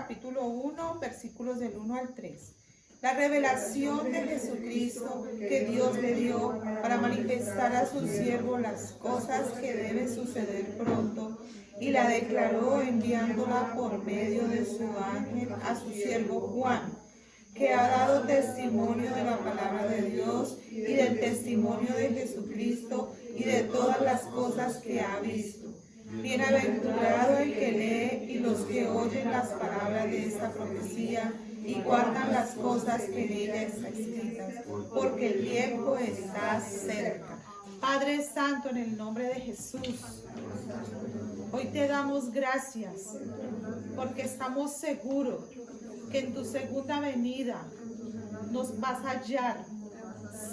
capítulo 1, versículos del 1 al 3. La revelación de Jesucristo que Dios le dio para manifestar a su siervo las cosas que deben suceder pronto, y la declaró enviándola por medio de su ángel a su siervo Juan, que ha dado testimonio de la palabra de Dios y del testimonio de Jesucristo y de todas las cosas que ha visto. Bienaventurado el que lee y los que oyen las palabras de esta profecía y guardan las cosas que en ella están escritas, porque el tiempo está cerca. Padre Santo, en el nombre de Jesús, hoy te damos gracias porque estamos seguros que en tu segunda venida nos vas a hallar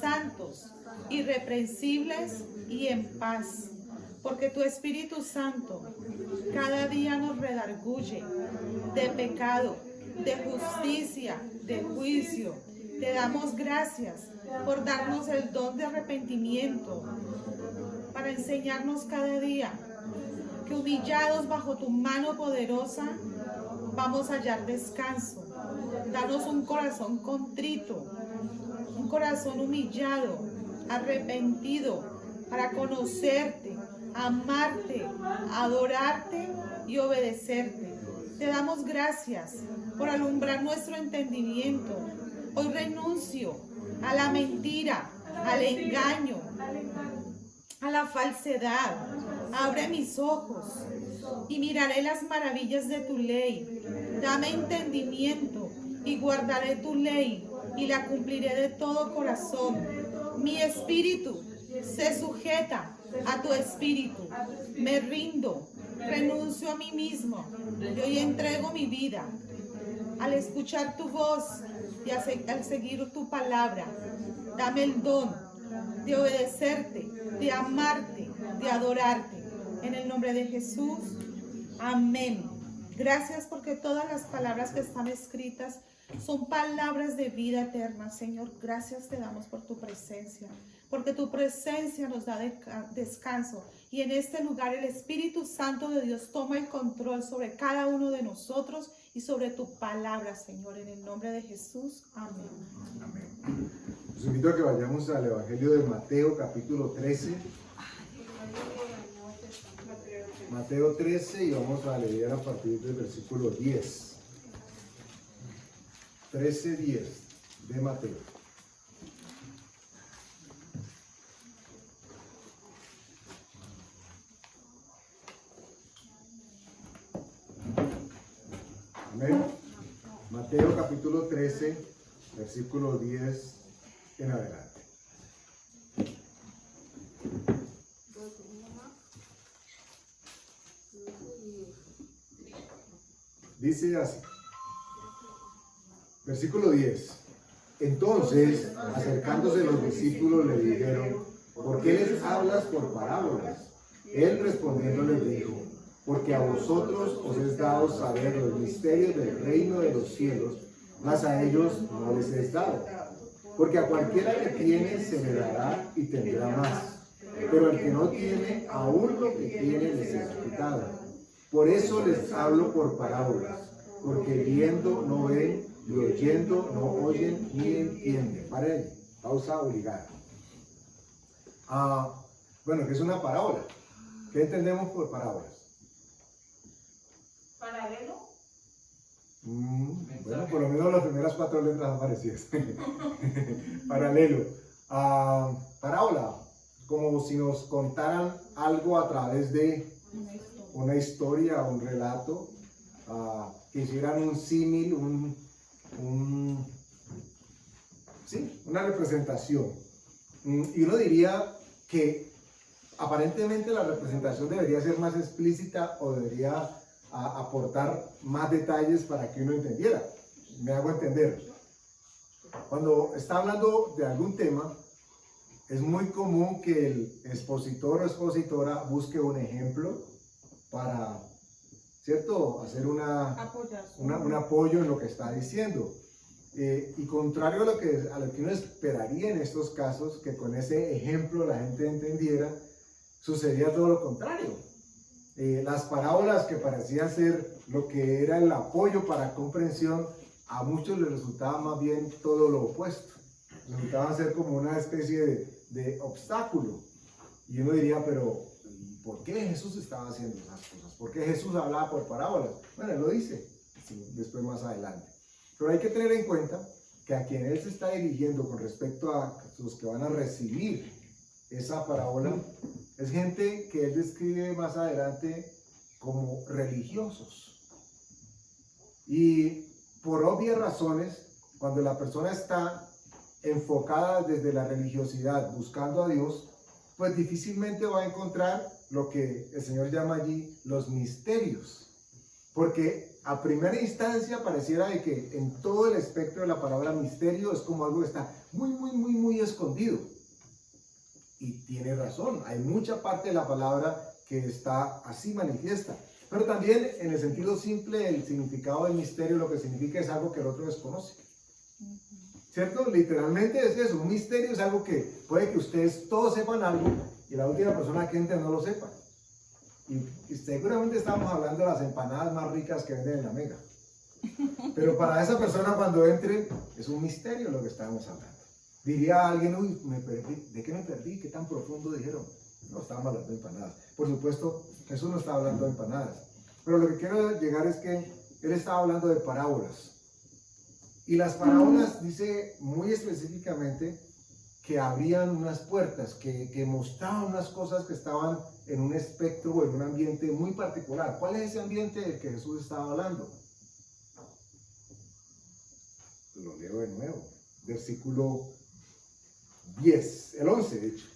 santos, irreprensibles y en paz, porque tu Espíritu Santo cada día nos redarguye de pecado, de justicia, de juicio. Te damos gracias por darnos el don de arrepentimiento, para enseñarnos cada día que humillados bajo tu mano poderosa vamos a hallar descanso. Danos un corazón contrito, un corazón humillado, arrepentido, para conocerte, amarte, adorarte y obedecerte. Te damos gracias por alumbrar nuestro entendimiento. Hoy renuncio a la mentira, al engaño, a la falsedad. Abre mis ojos y miraré las maravillas de tu ley. Dame entendimiento y guardaré tu ley y la cumpliré de todo corazón. Mi espíritu se sujeta a tu espíritu. Me rindo, renuncio a mí mismo y hoy entrego mi vida al escuchar tu voz y al seguir tu palabra. Dame el don de obedecerte, de amarte, de adorarte. En el nombre de Jesús, amén. Gracias porque todas las palabras que están escritas son palabras de vida eterna. Señor, gracias te damos por tu presencia, porque tu presencia nos da descanso. Y en este lugar el Espíritu Santo de Dios toma el control sobre cada uno de nosotros y sobre tu palabra, Señor, en el nombre de Jesús. Amén. Amén. Los invito a que vayamos al Evangelio de Mateo, capítulo 13. Mateo 13, y vamos a leer a partir del versículo 10. 13:10 de Mateo. Amén. Mateo capítulo 13, versículo 10 en adelante. Dice así, versículo 10. Entonces, acercándose los discípulos, le dijeron: ¿por qué les hablas por parábolas? Él respondiendo les dijo: porque a vosotros os es dado saber los misterios del reino de los cielos, mas a ellos no les es dado. Porque a cualquiera que tiene se le dará y tendrá más, pero al que no tiene, aún lo que tiene les es quitado. Por eso les hablo por parábolas, porque viendo no ven, y oyendo no oyen ni entienden. Para ahí, pausa obligada. Bueno, ¿qué es una parábola? ¿Qué entendemos por parábolas? ¿Paralelo? Bueno, por lo menos las primeras 4 letras aparecidas. Paralelo. Parábola, como si nos contaran algo a través de una historia, un relato, que hicieran un símil, una representación. Y uno diría que aparentemente la representación debería ser más explícita o debería aportar más detalles para que uno entendiera. Me hago entender. Cuando está hablando de algún tema, es muy común que el expositor o expositora busque un ejemplo para, ¿cierto?, hacer un apoyo en lo que está diciendo. Y contrario a lo que uno esperaría en estos casos, que con ese ejemplo la gente entendiera, sucedía todo lo contrario. Las parábolas que parecían ser lo que era el apoyo para comprensión, a muchos les resultaba más bien todo lo opuesto. Resultaban ser como una especie de obstáculo. Y uno diría, pero ¿por qué Jesús estaba haciendo esas cosas? ¿Por qué Jesús hablaba por parábolas? Bueno, él lo dice después más adelante. Pero hay que tener en cuenta que a quien él se está dirigiendo con respecto a los que van a recibir esa parábola, es gente que él describe más adelante como religiosos. Y por obvias razones, cuando la persona está enfocada desde la religiosidad, buscando a Dios, pues difícilmente va a encontrar lo que el Señor llama allí los misterios. Porque a primera instancia pareciera de que en todo el espectro de la palabra misterio es como algo que está muy escondido. Y tiene razón, hay mucha parte de la palabra que está así manifiesta. Pero también en el sentido simple, el significado del misterio lo que significa es algo que el otro desconoce. ¿Cierto? Literalmente es eso, un misterio es algo que puede que ustedes todos sepan algo y la última persona que entre no lo sepa. Y seguramente estamos hablando de las empanadas más ricas que venden en la Mega. Pero para esa persona cuando entre es un misterio lo que estamos hablando. Diría alguien, uy, me perdí. ¿De qué me perdí? ¿Qué tan profundo dijeron? No, estábamos hablando de empanadas. Por supuesto, Jesús no está hablando de empanadas. Pero lo que quiero llegar es que Él estaba hablando de parábolas. Y las parábolas dice muy específicamente que abrían unas puertas, que mostraban unas cosas que estaban en un espectro o en un ambiente muy particular. ¿Cuál es ese ambiente del que Jesús estaba hablando? Lo leo de nuevo. Versículo 10, el 11 de hecho.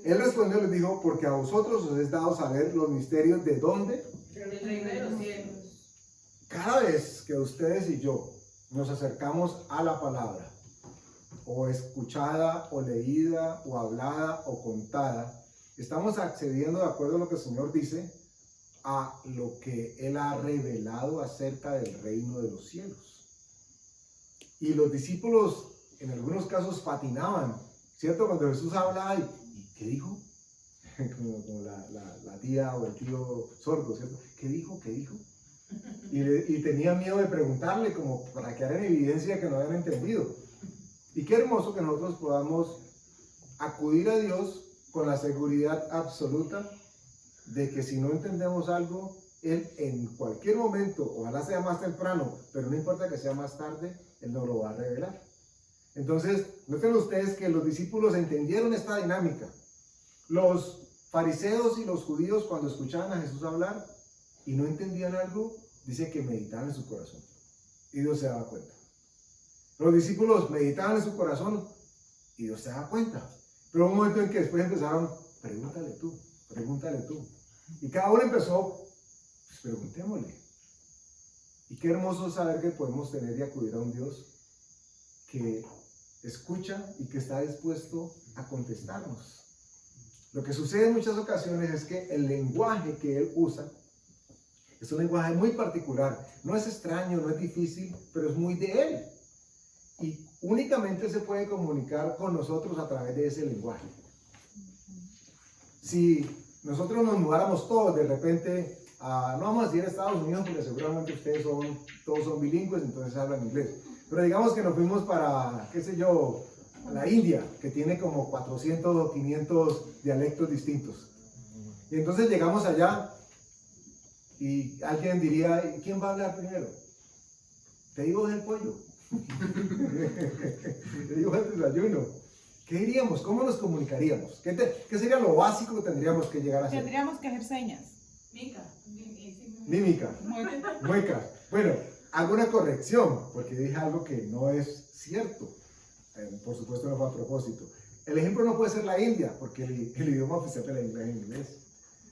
Él respondió y les dijo, porque a vosotros os es dado saber los misterios de dónde. Del reino de los cielos. Cada vez que ustedes y yo nos acercamos a la palabra, o escuchada, o leída, o hablada, o contada, estamos accediendo, de acuerdo a lo que el Señor dice, a lo que Él ha revelado acerca del reino de los cielos. Y los discípulos, en algunos casos, patinaban, ¿cierto? Cuando Jesús hablaba, ¿y qué dijo? Como la tía o el tío sordo, ¿cierto? ¿Qué dijo? ¿Qué dijo? Y tenía miedo de preguntarle como para quedar en evidencia que no habían entendido. Y qué hermoso que nosotros podamos acudir a Dios con la seguridad absoluta de que si no entendemos algo, Él en cualquier momento, ojalá sea más temprano, pero no importa que sea más tarde, Él nos lo va a revelar. Entonces, noten ustedes que los discípulos entendieron esta dinámica. Los fariseos y los judíos, cuando escuchaban a Jesús hablar y no entendían algo, dice que meditaban en su corazón. Y Dios se daba cuenta. Los discípulos meditaban en su corazón y Dios se daba cuenta. Pero hubo un momento en que después empezaron, pregúntale tú, pregúntale tú. Y cada uno empezó, pues preguntémosle. Y qué hermoso saber que podemos tener y acudir a un Dios que escucha y que está dispuesto a contestarnos. Lo que sucede en muchas ocasiones es que el lenguaje que Él usa es un lenguaje muy particular. No es extraño, no es difícil, pero es muy de Él. Y únicamente se puede comunicar con nosotros a través de ese lenguaje. Si nosotros nos mudáramos todos de repente no vamos a decir a Estados Unidos porque seguramente ustedes todos son bilingües, entonces hablan inglés. Pero digamos que nos fuimos para, qué sé yo, la India, que tiene como 400 o 500 dialectos distintos. Y entonces llegamos allá y alguien diría, ¿quién va a hablar primero? Te digo del pollo. Te digo del desayuno. ¿Qué diríamos? ¿Cómo nos comunicaríamos? ¿Qué sería lo básico que tendríamos que llegar a hacer? Tendríamos que hacer señas. Mímica. Muecas. Bueno, hago una corrección, porque dije algo que no es cierto. Por supuesto no fue a propósito. El ejemplo no puede ser la India, porque el idioma oficial de la India es inglés.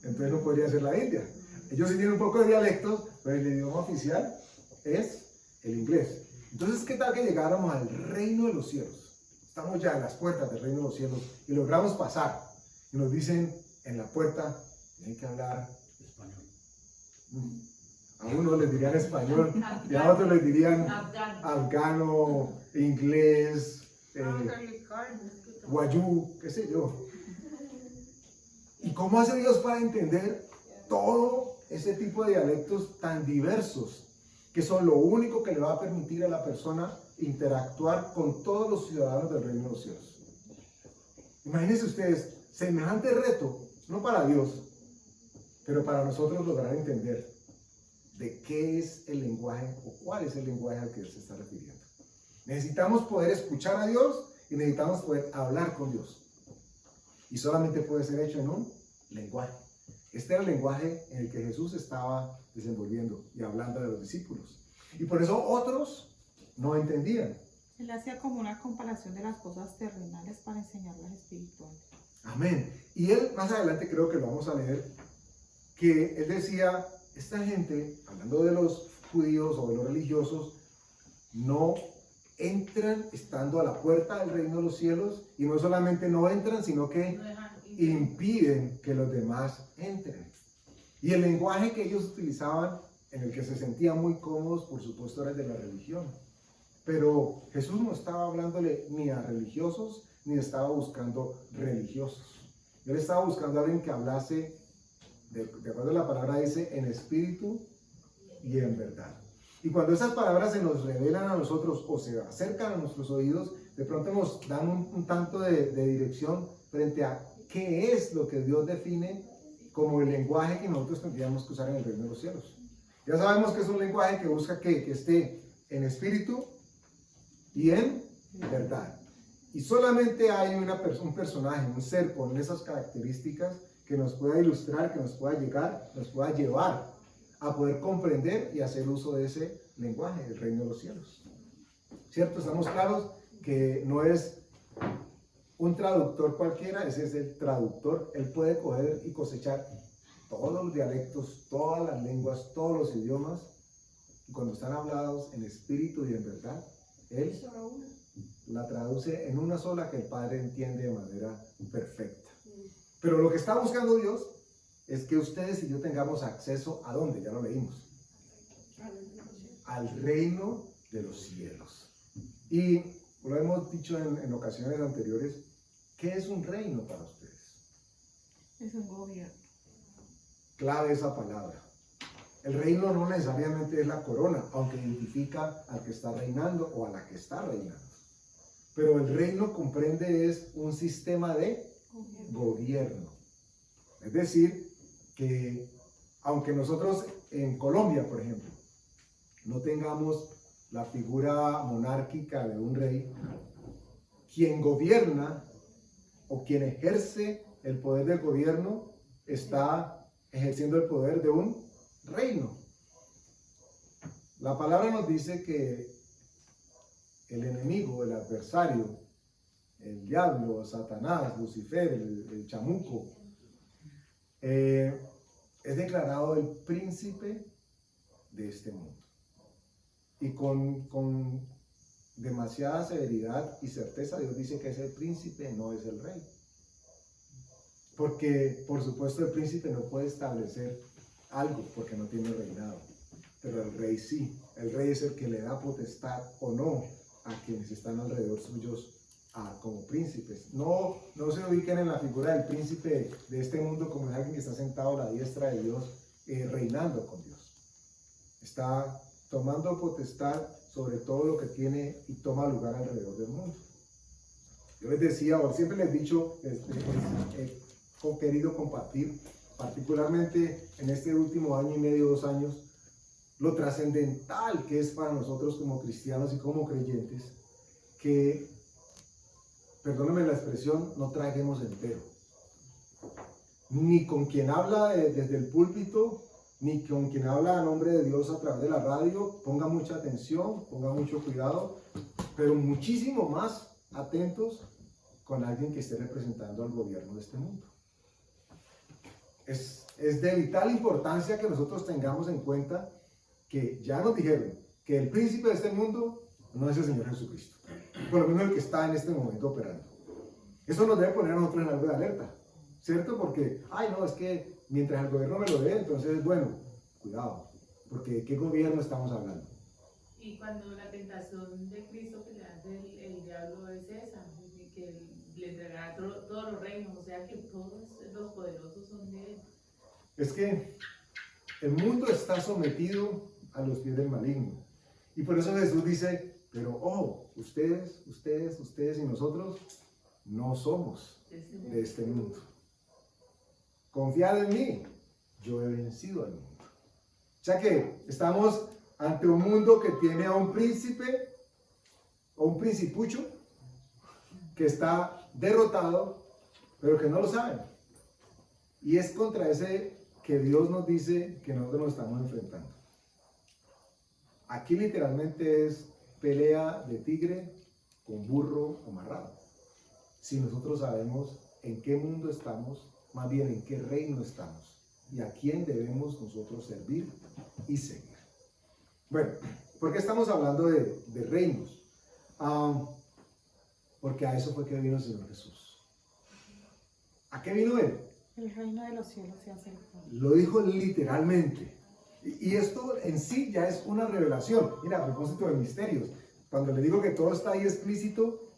Entonces no podría ser la India. Ellos sí tienen un poco de dialectos, pero el idioma oficial es el inglés. Entonces, ¿qué tal que llegáramos al reino de los cielos? Estamos ya en las puertas del reino de los cielos y logramos pasar. Y nos dicen en la puerta, hay que hablar español. A uno les dirían español y a otros les dirían afgano, inglés, guayú, qué sé yo. ¿Y cómo hace Dios para entender todo ese tipo de dialectos tan diversos, que son lo único que le va a permitir a la persona interactuar con todos los ciudadanos del reino de los cielos. Imagínense ustedes, semejante reto, no para Dios, pero para nosotros lograr entender de qué es el lenguaje o cuál es el lenguaje al que Él se está refiriendo. Necesitamos poder escuchar a Dios y necesitamos poder hablar con Dios. Y solamente puede ser hecho en un lenguaje. Este era el lenguaje en el que Jesús estaba desenvolviendo y hablando de los discípulos. Y por eso otros no entendían. Él hacía como una comparación de las cosas terrenales para enseñar las espirituales. Amén. Y él, más adelante creo que lo vamos a leer, que él decía, esta gente, hablando de los judíos o de los religiosos, no entran estando a la puerta del reino de los cielos, y no solamente no entran, sino que impiden que los demás entren. Y el lenguaje que ellos utilizaban, en el que se sentían muy cómodos, por supuesto, era el de la religión. Pero Jesús no estaba hablándole ni a religiosos, ni estaba buscando religiosos. Él estaba buscando a alguien que hablase, de acuerdo a la palabra dice, en espíritu y en verdad. Y cuando esas palabras se nos revelan a nosotros o se acercan a nuestros oídos, de pronto nos dan un tanto de dirección frente a qué es lo que Dios define como el lenguaje que nosotros tendríamos que usar en el reino de los cielos. Ya sabemos que es un lenguaje que busca que esté en espíritu y en verdad. Y solamente hay un personaje, un ser con esas características que nos pueda ilustrar, que nos pueda llegar, nos pueda llevar a poder comprender y hacer uso de ese lenguaje del reino de los cielos. ¿Cierto? Estamos claros que no es un traductor cualquiera, ese es el traductor. Él puede coger y cosechar todos los dialectos, todas las lenguas, todos los idiomas, y cuando están hablados en espíritu y en verdad, Él la traduce en una sola que el Padre entiende de manera perfecta. Pero lo que está buscando Dios es que ustedes y yo tengamos acceso a ¿dónde? Ya lo leímos. Al reino de los cielos. Y lo hemos dicho en ocasiones anteriores, ¿qué es un reino para ustedes? Es un gobierno. Clave esa palabra. El reino no necesariamente es la corona, aunque identifica al que está reinando o a la que está reinando. Pero el reino comprende es un sistema de gobierno. Es decir, que aunque nosotros en Colombia, por ejemplo, no tengamos la figura monárquica de un rey, quien gobierna o quien ejerce el poder del gobierno está ejerciendo el poder de un reino. La palabra nos dice que el enemigo, el adversario, el diablo, Satanás, Lucifer, el chamuco, es declarado el príncipe de este mundo. Y con demasiada severidad y certeza Dios dice que es el príncipe, no es el rey. Porque, por supuesto, el príncipe no puede establecer algo porque no tiene reinado. Pero el rey sí. El rey es el que le da potestad o no a quienes están alrededor suyos como príncipes. No se ubiquen en la figura del príncipe de este mundo como alguien que está sentado a la diestra de Dios, reinando con Dios. Está tomando potestad sobre todo lo que tiene y toma lugar alrededor del mundo. Yo les decía, o siempre les he dicho, he querido compartir, particularmente en este último año y medio, 2 años, lo trascendental que es para nosotros como cristianos y como creyentes, que, perdónenme la expresión, no traguemos entero. Ni con quien habla desde el púlpito, ni con quien habla a nombre de Dios a través de la radio, ponga mucha atención, ponga mucho cuidado, pero muchísimo más atentos con alguien que esté representando al gobierno de este mundo. Es de vital importancia que nosotros tengamos en cuenta que ya nos dijeron que el príncipe de este mundo no es el Señor Jesucristo, por lo menos el que está en este momento operando. Eso nos debe poner a nosotros en algo de alerta, ¿cierto? Porque, no, es que mientras el gobierno me lo dé, entonces, bueno, cuidado, porque ¿de qué gobierno estamos hablando? Y cuando la tentación de Cristo que le hace el diablo es esa, que le entregará todos los reinos, o sea que todos los poderosos son de él. es que el mundo está sometido a los pies del maligno. Y por eso Jesús dice, pero ustedes y nosotros no somos de este mundo. Confiad en mí, yo he vencido al mundo. O sea que estamos ante un mundo que tiene a un príncipe o un principucho que está derrotado, pero que no lo saben. Y es contra ese que Dios nos dice que nosotros nos estamos enfrentando. Aquí literalmente es pelea de tigre con burro amarrado. Si nosotros sabemos en qué mundo estamos, más bien en qué reino estamos y a quién debemos nosotros servir y seguir. Bueno, ¿por qué estamos hablando de reinos? Porque a eso fue que vino el Señor Jesús. ¿A qué vino Él? El reino de los cielos se acercó. Lo dijo literalmente. Y esto en sí ya es una revelación. Mira, a propósito de misterios, cuando le digo que todo está ahí explícito,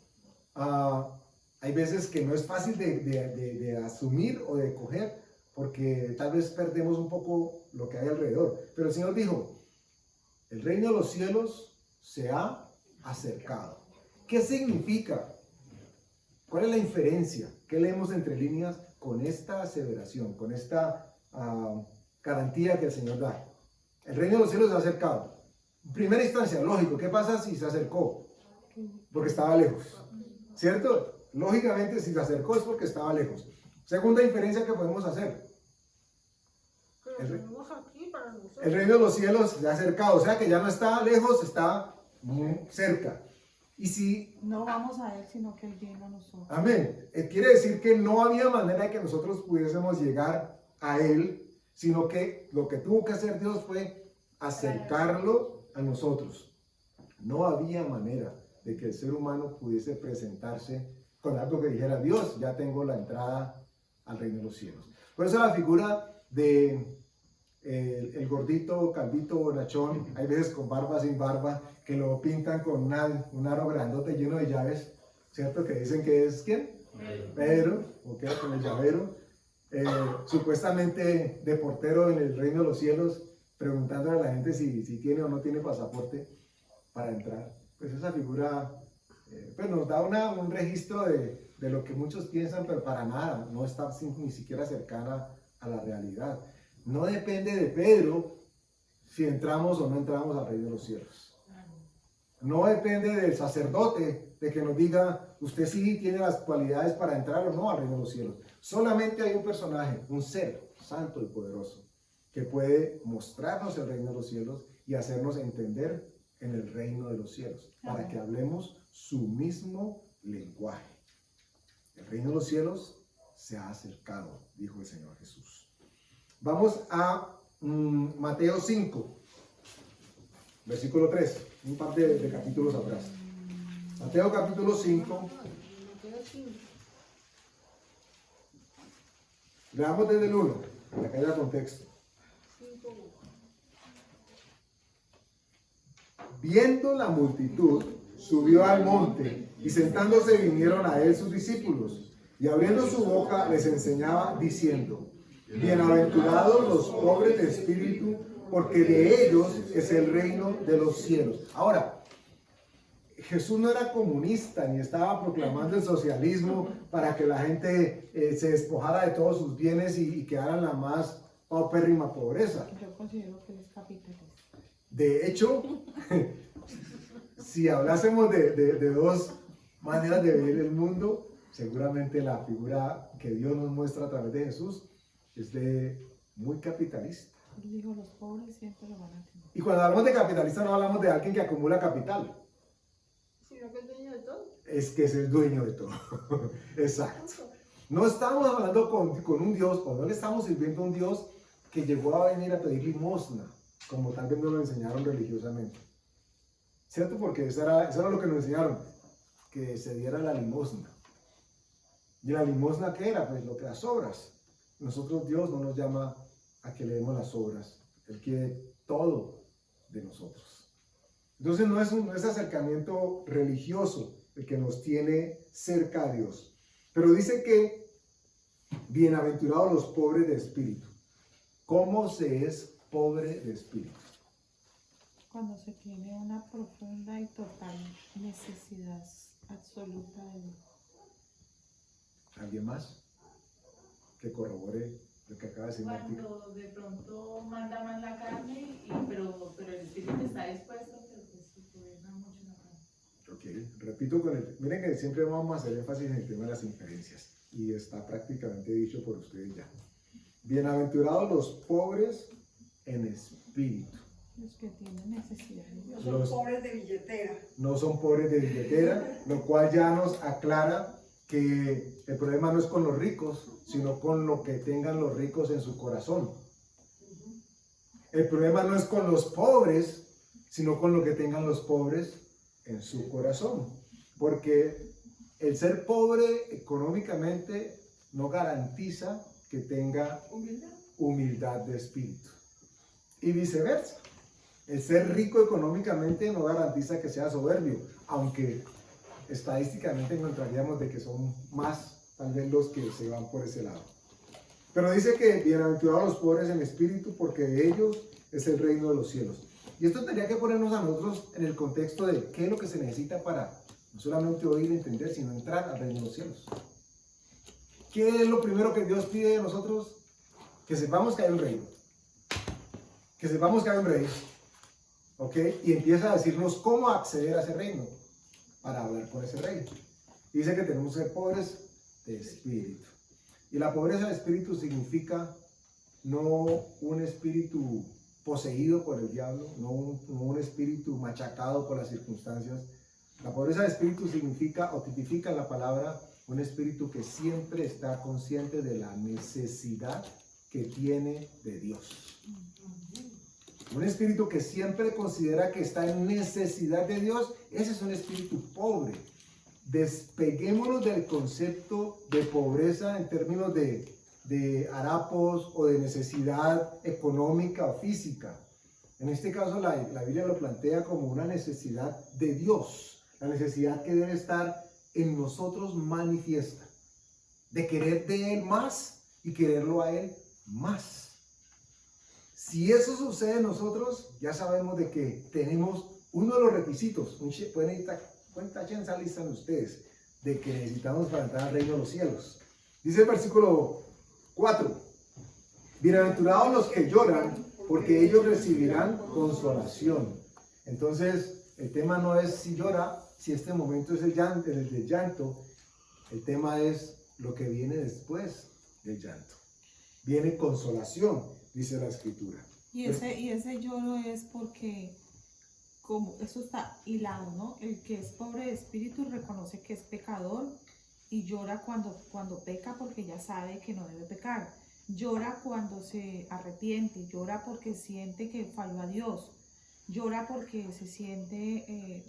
hay veces que no es fácil de asumir o de coger, porque tal vez perdemos un poco lo que hay alrededor. Pero el Señor dijo, el reino de los cielos se ha acercado. ¿Qué significa? ¿Cuál es la inferencia? ¿Qué leemos entre líneas con esta aseveración, con esta garantía que el Señor da? El reino de los cielos se ha acercado. En primera instancia, lógico, ¿qué pasa si se acercó? Porque estaba lejos, ¿cierto? Lógicamente, si se acercó es porque estaba lejos. Segunda inferencia que podemos hacer. El reino de los cielos se ha acercado, o sea que ya no está lejos, está muy cerca. Y si no vamos a Él, sino que Él viene a nosotros. Amén. Quiere decir que no había manera de que nosotros pudiésemos llegar a Él, sino que lo que tuvo que hacer Dios fue acercarlo a nosotros. No había manera de que el ser humano pudiese presentarse con algo que dijera, Dios, ya tengo la entrada al reino de los cielos. Por eso la figura de el gordito, calvito, bonachón, hay veces con barba, sin barba, que lo pintan con un aro grandote lleno de llaves, ¿cierto? Que dicen que es, ¿quién? Pedro, ok, con el llavero, supuestamente de portero en el reino de los cielos, preguntándole a la gente si tiene o no tiene pasaporte para entrar. Pues esa figura pues nos da un registro de lo que muchos piensan, pero para nada, no está ni siquiera cercana a la realidad. No depende de Pedro si entramos o no entramos al reino de los cielos. No depende del sacerdote de que nos diga, usted sí tiene las cualidades para entrar o no al reino de los cielos. Solamente hay un personaje, un ser santo y poderoso, que puede mostrarnos el reino de los cielos y hacernos entender en el reino de los cielos, para que hablemos su mismo lenguaje. El reino de los cielos se ha acercado, dijo el Señor Jesús. Vamos a Mateo 5, versículo 3, un par de capítulos atrás. Mateo capítulo 5. Leamos desde el 1, para que haya contexto. Viendo la multitud, subió al monte, y sentándose vinieron a él sus discípulos, y abriendo su boca les enseñaba, diciendo, bienaventurados los pobres de espíritu, porque de ellos es el reino de los cielos. Ahora, Jesús no era comunista, ni estaba proclamando el socialismo para que la gente se despojara de todos sus bienes y quedara en la más paupérrima pobreza. Yo considero que es capitalista. De hecho, si hablásemos de dos maneras de ver el mundo, seguramente la figura que Dios nos muestra a través de Jesús es de muy capitalista. Él dijo, los pobres siempre lo van a tener. Y cuando hablamos de capitalista no hablamos de alguien que acumula capital. Sino que es dueño de todo. Es que es el dueño de todo. Exacto. No estamos hablando con un Dios, o no le estamos sirviendo a un Dios que llegó a venir a pedir limosna, como tal vez nos lo enseñaron religiosamente. ¿Cierto? Porque eso era lo que nos enseñaron, que se diera la limosna. ¿Y la limosna qué era? Pues lo que las obras. Nosotros, Dios no nos llama a que le demos las obras. Él quiere todo de nosotros. Entonces no es acercamiento religioso el que nos tiene cerca a Dios. Pero dice que bienaventurados los pobres de espíritu. ¿Cómo se es pobre de espíritu? Cuando se tiene una profunda y total necesidad absoluta de Dios. ¿Alguien más que corrobore lo que acaba de decir Martín? Cuando de pronto manda más la carne, pero el espíritu está dispuesto, pero pues se gobierna mucho la carne. Ok, repito miren que siempre vamos a hacer énfasis en el tema de las inferencias y está prácticamente dicho por ustedes ya. Bienaventurados los pobres en espíritu. Los que tienen necesidad de Dios. No son pobres de billetera. No son pobres de billetera, lo cual ya nos aclara que el problema no es con los ricos, sino con lo que tengan los ricos en su corazón. El problema no es con los pobres, sino con lo que tengan los pobres en su corazón. Porque el ser pobre económicamente no garantiza que tenga humildad de espíritu. Y viceversa. El ser rico económicamente no garantiza que sea soberbio, aunque estadísticamente encontraríamos de que son más tal vez los que se van por ese lado. Pero dice que bienaventurados los pobres en espíritu, porque de ellos es el reino de los cielos. Y esto tendría que ponernos a nosotros en el contexto de qué es lo que se necesita para no solamente oír y entender, sino entrar al reino de los cielos. ¿Qué es lo primero que Dios pide de nosotros? Que sepamos que hay un reino. Que sepamos que hay un rey. ¿Ok? Y empieza a decirnos cómo acceder a ese reino para hablar con ese rey. Dice que tenemos que ser pobres de espíritu. Y la pobreza de espíritu significa no un espíritu poseído por el diablo, no un espíritu machacado por las circunstancias. La pobreza de espíritu significa o tipifica en la palabra un espíritu que siempre está consciente de la necesidad que tiene de Dios. Un espíritu que siempre considera que está en necesidad de Dios, ese es un espíritu pobre. Despeguémonos del concepto de pobreza en términos de harapos o de necesidad económica o física. En este caso la Biblia lo plantea como una necesidad de Dios, la necesidad que debe estar en nosotros manifiesta, de querer de Él más y quererlo a Él más. Si eso sucede en nosotros, ya sabemos de que tenemos uno de los requisitos, pueden esa lista en ustedes, de que necesitamos para entrar al reino de los cielos. Dice el versículo 4, bienaventurados los que lloran, porque ellos recibirán consolación. Entonces, el tema no es si llora, si este momento es el llanto, el tema es lo que viene después del llanto. Viene consolación, dice la Escritura. Y ese lloro es porque, como eso está hilado, ¿no? El que es pobre de espíritu reconoce que es pecador y llora cuando peca porque ya sabe que no debe pecar. Llora cuando se arrepiente, llora porque siente que falló a Dios, llora porque se siente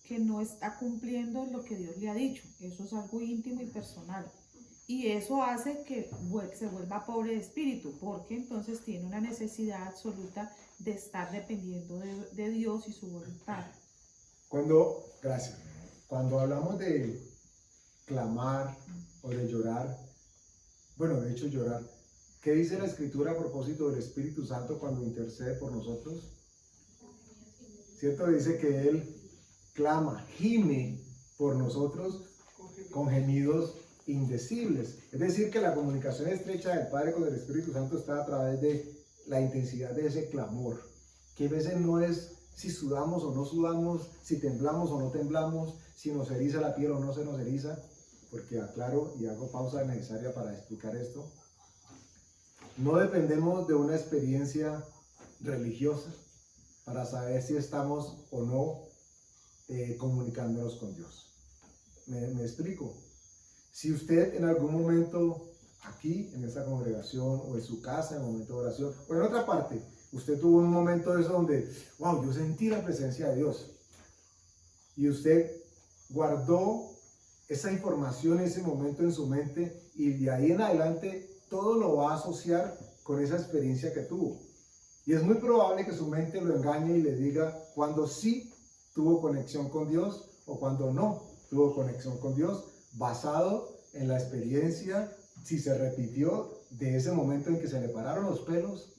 que no está cumpliendo lo que Dios le ha dicho. Eso es algo íntimo y personal. Y eso hace que se vuelva pobre de espíritu, porque entonces tiene una necesidad absoluta de estar dependiendo de Dios y su voluntad. Gracias. Cuando hablamos de clamar o de llorar, bueno, de hecho llorar, ¿qué dice la Escritura a propósito del Espíritu Santo cuando intercede por nosotros? ¿Cierto? Dice que Él clama, gime por nosotros con gemidos indecibles. Es decir, que la comunicación estrecha del Padre con el Espíritu Santo está a través de la intensidad de ese clamor, que a veces no es si sudamos o no sudamos, si temblamos o no temblamos, si nos eriza la piel o no se nos eriza, porque aclaro y hago pausa necesaria para explicar esto. No dependemos de una experiencia religiosa para saber si estamos o no comunicándonos con Dios. ¿Me explico? Si usted en algún momento aquí en esta congregación o en su casa en un momento de oración o en otra parte, usted tuvo un momento de eso donde, wow, yo sentí la presencia de Dios y usted guardó esa información, ese momento en su mente y de ahí en adelante todo lo va a asociar con esa experiencia que tuvo. Y es muy probable que su mente lo engañe y le diga cuando sí tuvo conexión con Dios o cuando no tuvo conexión con Dios, basado en la experiencia, si se repitió de ese momento en que se le pararon los pelos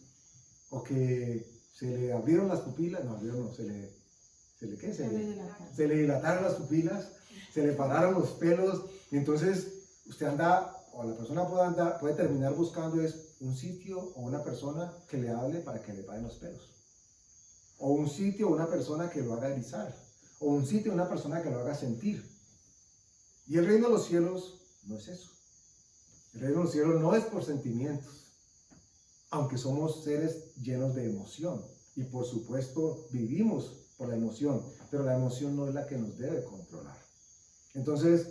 o que se le abrieron las pupilas, no, se le dilataron las pupilas, se le pararon los pelos, y entonces usted anda, o la persona puede terminar buscando es un sitio o una persona que le hable para que le paren los pelos, o un sitio o una persona que lo haga erizar, o un sitio o una persona que lo haga sentir. Y el reino de los cielos no es eso. El reino de los cielos no es por sentimientos, aunque somos seres llenos de emoción, y por supuesto vivimos por la emoción, pero la emoción no es la que nos debe controlar. Entonces,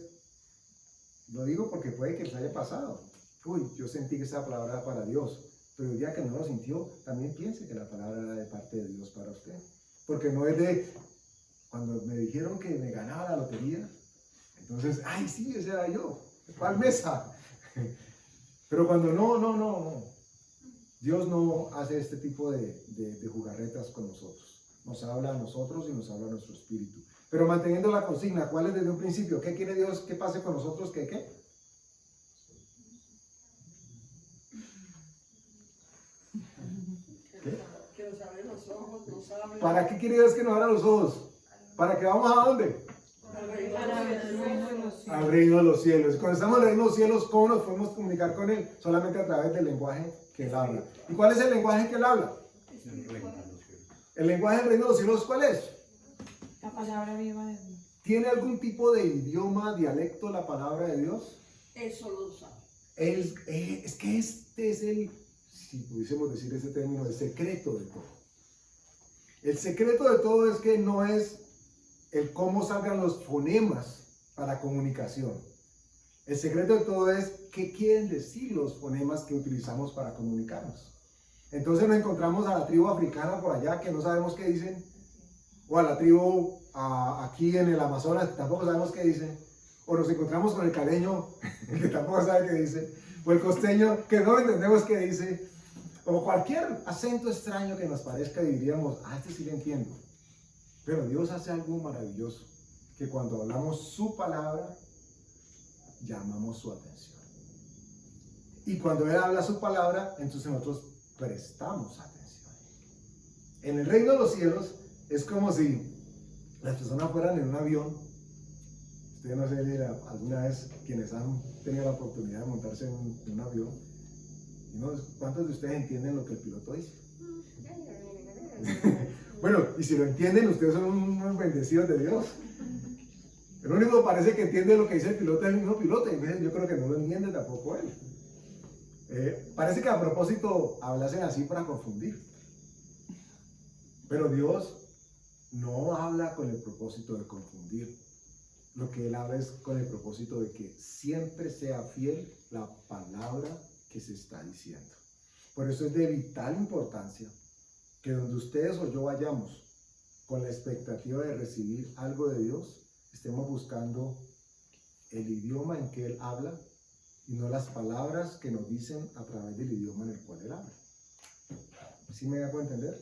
lo digo porque puede que les haya pasado. Uy, yo sentí que esa palabra era para Dios, pero el día que no lo sintió, también piense que la palabra era de parte de Dios para usted. Porque no es de, cuando me dijeron que me ganaba la lotería, entonces, ay, sí, ese era yo, ¿cuál mesa? Pero cuando no. Dios no hace este tipo de jugarretas con nosotros. Nos habla a nosotros y nos habla a nuestro espíritu. Pero manteniendo la consigna, ¿cuál es desde un principio? ¿Qué quiere Dios que pase con nosotros? ¿Qué? Que nos abren los ojos, nos abren. ¿Para qué quiere Dios que nos abra los ojos? ¿Para que vamos a dónde? Al reino de los cielos. Y cuando estamos en el reino de los cielos, ¿cómo nos podemos comunicar con Él? Solamente a través del lenguaje que Él habla. ¿Y cuál es el lenguaje que Él habla? El lenguaje del reino de los cielos, ¿cuál es? La palabra viva de Dios. ¿Tiene algún tipo de idioma, dialecto la palabra de Dios? Eso lo sabe. Es que este es el, si pudiésemos decir ese término, el secreto de todo. El secreto de todo es que no es el cómo salgan los fonemas para comunicación. El secreto de todo es qué quieren decir los fonemas que utilizamos para comunicarnos. Entonces nos encontramos a la tribu africana por allá que no sabemos qué dicen, o a la tribu aquí en el Amazonas que tampoco sabemos qué dicen, o nos encontramos con el caleño que tampoco sabe qué dice, o el costeño que no entendemos qué dice, o cualquier acento extraño que nos parezca y diríamos, este sí le entiendo. Pero Dios hace algo maravilloso, que cuando hablamos su palabra, llamamos su atención. Y cuando Él habla su palabra, entonces nosotros prestamos atención. En el reino de los cielos es como si las personas fueran en un avión. Ustedes no sé, alguna vez quienes han tenido la oportunidad de montarse en un avión, ¿cuántos de ustedes entienden lo que el piloto dice? Bueno, y si lo entienden, ustedes son unos bendecidos de Dios. El único que parece que entiende lo que dice el piloto es el mismo piloto, y yo creo que no lo entiende tampoco él. Parece que a propósito hablasen así para confundir. Pero Dios no habla con el propósito de confundir. Lo que Él habla es con el propósito de que siempre sea fiel la palabra que se está diciendo. Por eso es de vital importancia que donde ustedes o yo vayamos con la expectativa de recibir algo de Dios, estemos buscando el idioma en que Él habla y no las palabras que nos dicen a través del idioma en el cual Él habla. ¿Sí me hago entender?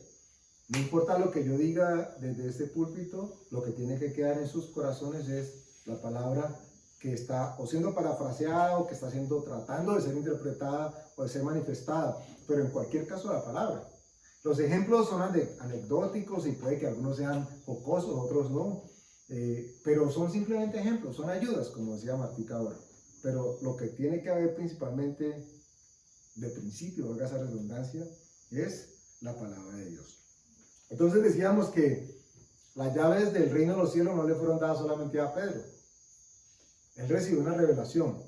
No importa lo que yo diga desde este púlpito, lo que tiene que quedar en sus corazones es la palabra que está o siendo parafraseada o que está siendo tratando de ser interpretada o de ser manifestada, pero en cualquier caso la palabra. Los ejemplos son anecdóticos y puede que algunos sean jocosos, otros no, pero son simplemente ejemplos, son ayudas, como decía Martica ahora. Pero lo que tiene que haber principalmente de principio, valga esa redundancia, es la palabra de Dios. Entonces decíamos que las llaves del reino de los cielos no le fueron dadas solamente a Pedro. Él recibió una revelación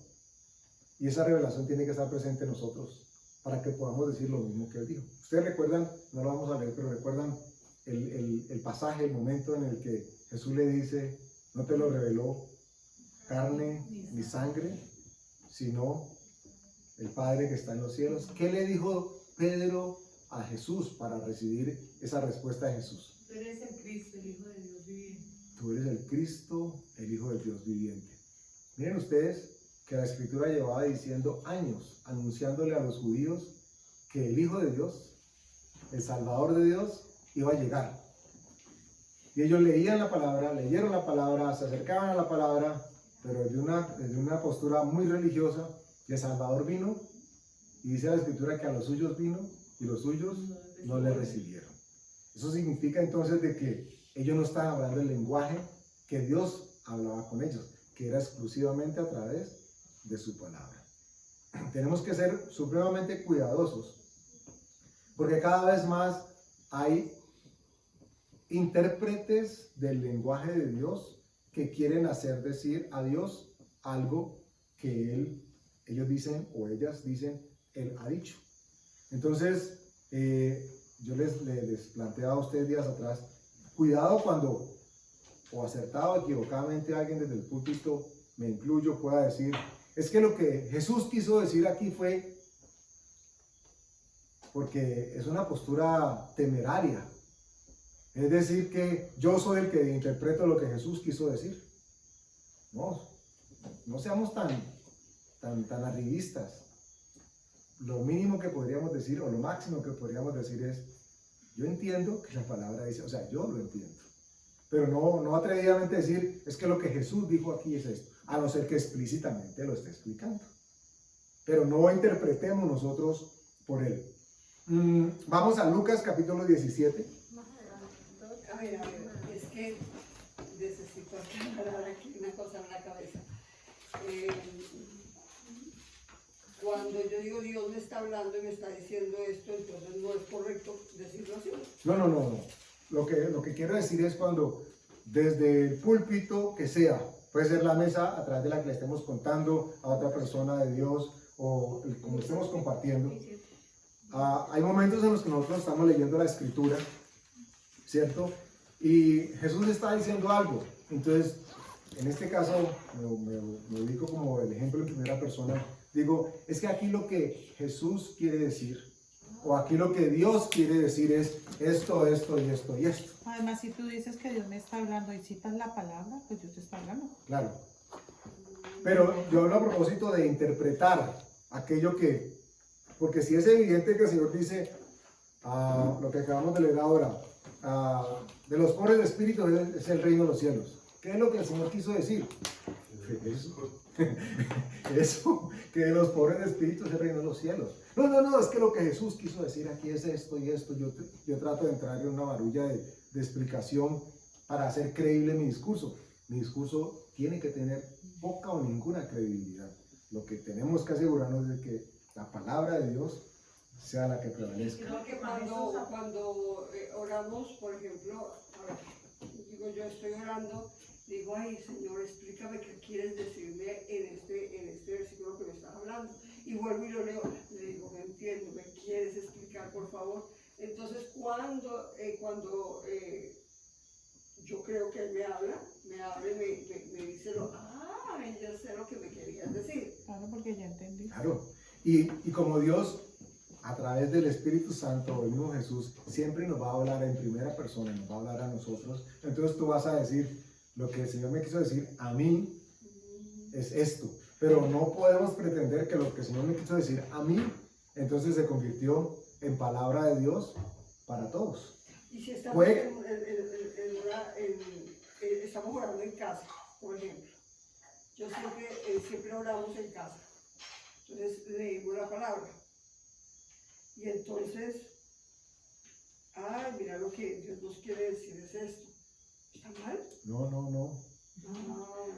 y esa revelación tiene que estar presente en nosotros para que podamos decir lo mismo que él dijo. Ustedes recuerdan, no lo vamos a leer, pero recuerdan el pasaje, el momento en el que Jesús le dice, no te lo reveló carne ni sangre, sino el Padre que está en los cielos. ¿Qué le dijo Pedro a Jesús para recibir esa respuesta de Jesús? Tú eres el Cristo, el Hijo de Dios viviente. Tú eres el Cristo, el Hijo de Dios viviente. Miren ustedes que la Escritura llevaba diciendo años, anunciándole a los judíos que el Hijo de Dios, el Salvador de Dios, iba a llegar. Y ellos leían la palabra, leyeron la palabra, se acercaban a la palabra, pero desde una postura muy religiosa, y el Salvador vino Y dice la escritura que a los suyos vino y los suyos no le recibieron. Eso significa entonces de que ellos no estaban hablando el lenguaje que Dios hablaba con ellos, que era exclusivamente a través de su palabra. Tenemos que ser supremamente cuidadosos, porque cada vez más hay intérpretes del lenguaje de Dios que quieren hacer decir a Dios algo que ellos dicen o ellas dicen, Él ha dicho. Entonces, yo les planteaba a ustedes días atrás, cuidado cuando, o acertado o equivocadamente, alguien desde el púlpito, me incluyo, pueda decir, es que lo que Jesús quiso decir aquí fue, porque es una postura temeraria, es decir que yo soy el que interpreto lo que Jesús quiso decir. No seamos tan arribistas. Lo mínimo que podríamos decir, o lo máximo que podríamos decir es, yo entiendo que la palabra dice, o sea, yo lo entiendo, pero no atrevidamente decir, es que lo que Jesús dijo aquí es esto, a no ser que explícitamente lo esté explicando. Pero no interpretemos nosotros por él. Vamos a Lucas capítulo 17. A ver, es que necesito aclarar aquí una cosa en la cabeza. Cuando yo digo Dios me está hablando y me está diciendo esto, entonces no es correcto decirlo así. No. Lo que quiero decir es cuando desde el púlpito que sea, puede ser la mesa a través de la que le estemos contando a otra persona de Dios o como estemos compartiendo, hay momentos en los que nosotros estamos leyendo la escritura, ¿cierto? Y Jesús está diciendo algo. Entonces, en este caso, me ubico como el ejemplo en primera persona. Digo, es que aquí lo que Jesús quiere decir, o aquí lo que Dios quiere decir es esto, esto y esto y esto. Además, si tú dices que Dios me está hablando y citas la palabra, pues Dios te está hablando. Claro. Pero yo hablo a propósito de interpretar aquello que, porque si es evidente que el Señor dice, lo que acabamos de leer ahora, de los pobres de espíritu es el reino de los cielos. ¿Qué es lo que el Señor quiso decir? Eso, que de los pobres de espíritu es el reino de los cielos. No, es que lo que Jesús quiso decir aquí es esto y esto. Yo trato de entrar en una barulla de explicación para hacer creíble mi discurso. Mi discurso tiene que tener poca o ninguna credibilidad. Lo que tenemos que asegurarnos es de que la palabra de Dios sea la que prevalezca. Creo que cuando oramos, por ejemplo, digo yo estoy orando, digo, ay Señor, explícame qué quieres decirme en este versículo que me estás hablando. Y vuelvo y lo leo, le digo, me entiendo, me quieres explicar, por favor. Entonces, cuando yo creo que Él me habla y me dice, ya sé lo que me querías decir. Claro, porque ya entendí. Claro. Y como Dios, a través del Espíritu Santo, el mismo Jesús, siempre nos va a hablar en primera persona, nos va a hablar a nosotros. Entonces tú vas a decir, lo que el Señor me quiso decir a mí es esto. Pero no podemos pretender que lo que el Señor me quiso decir a mí, entonces se convirtió en palabra de Dios para todos. Y si estamos, estamos orando en casa, por ejemplo. Yo siempre oramos en casa. Entonces leímos la palabra. Y entonces, mira lo que Dios nos quiere decir es esto. ¿Está mal? No.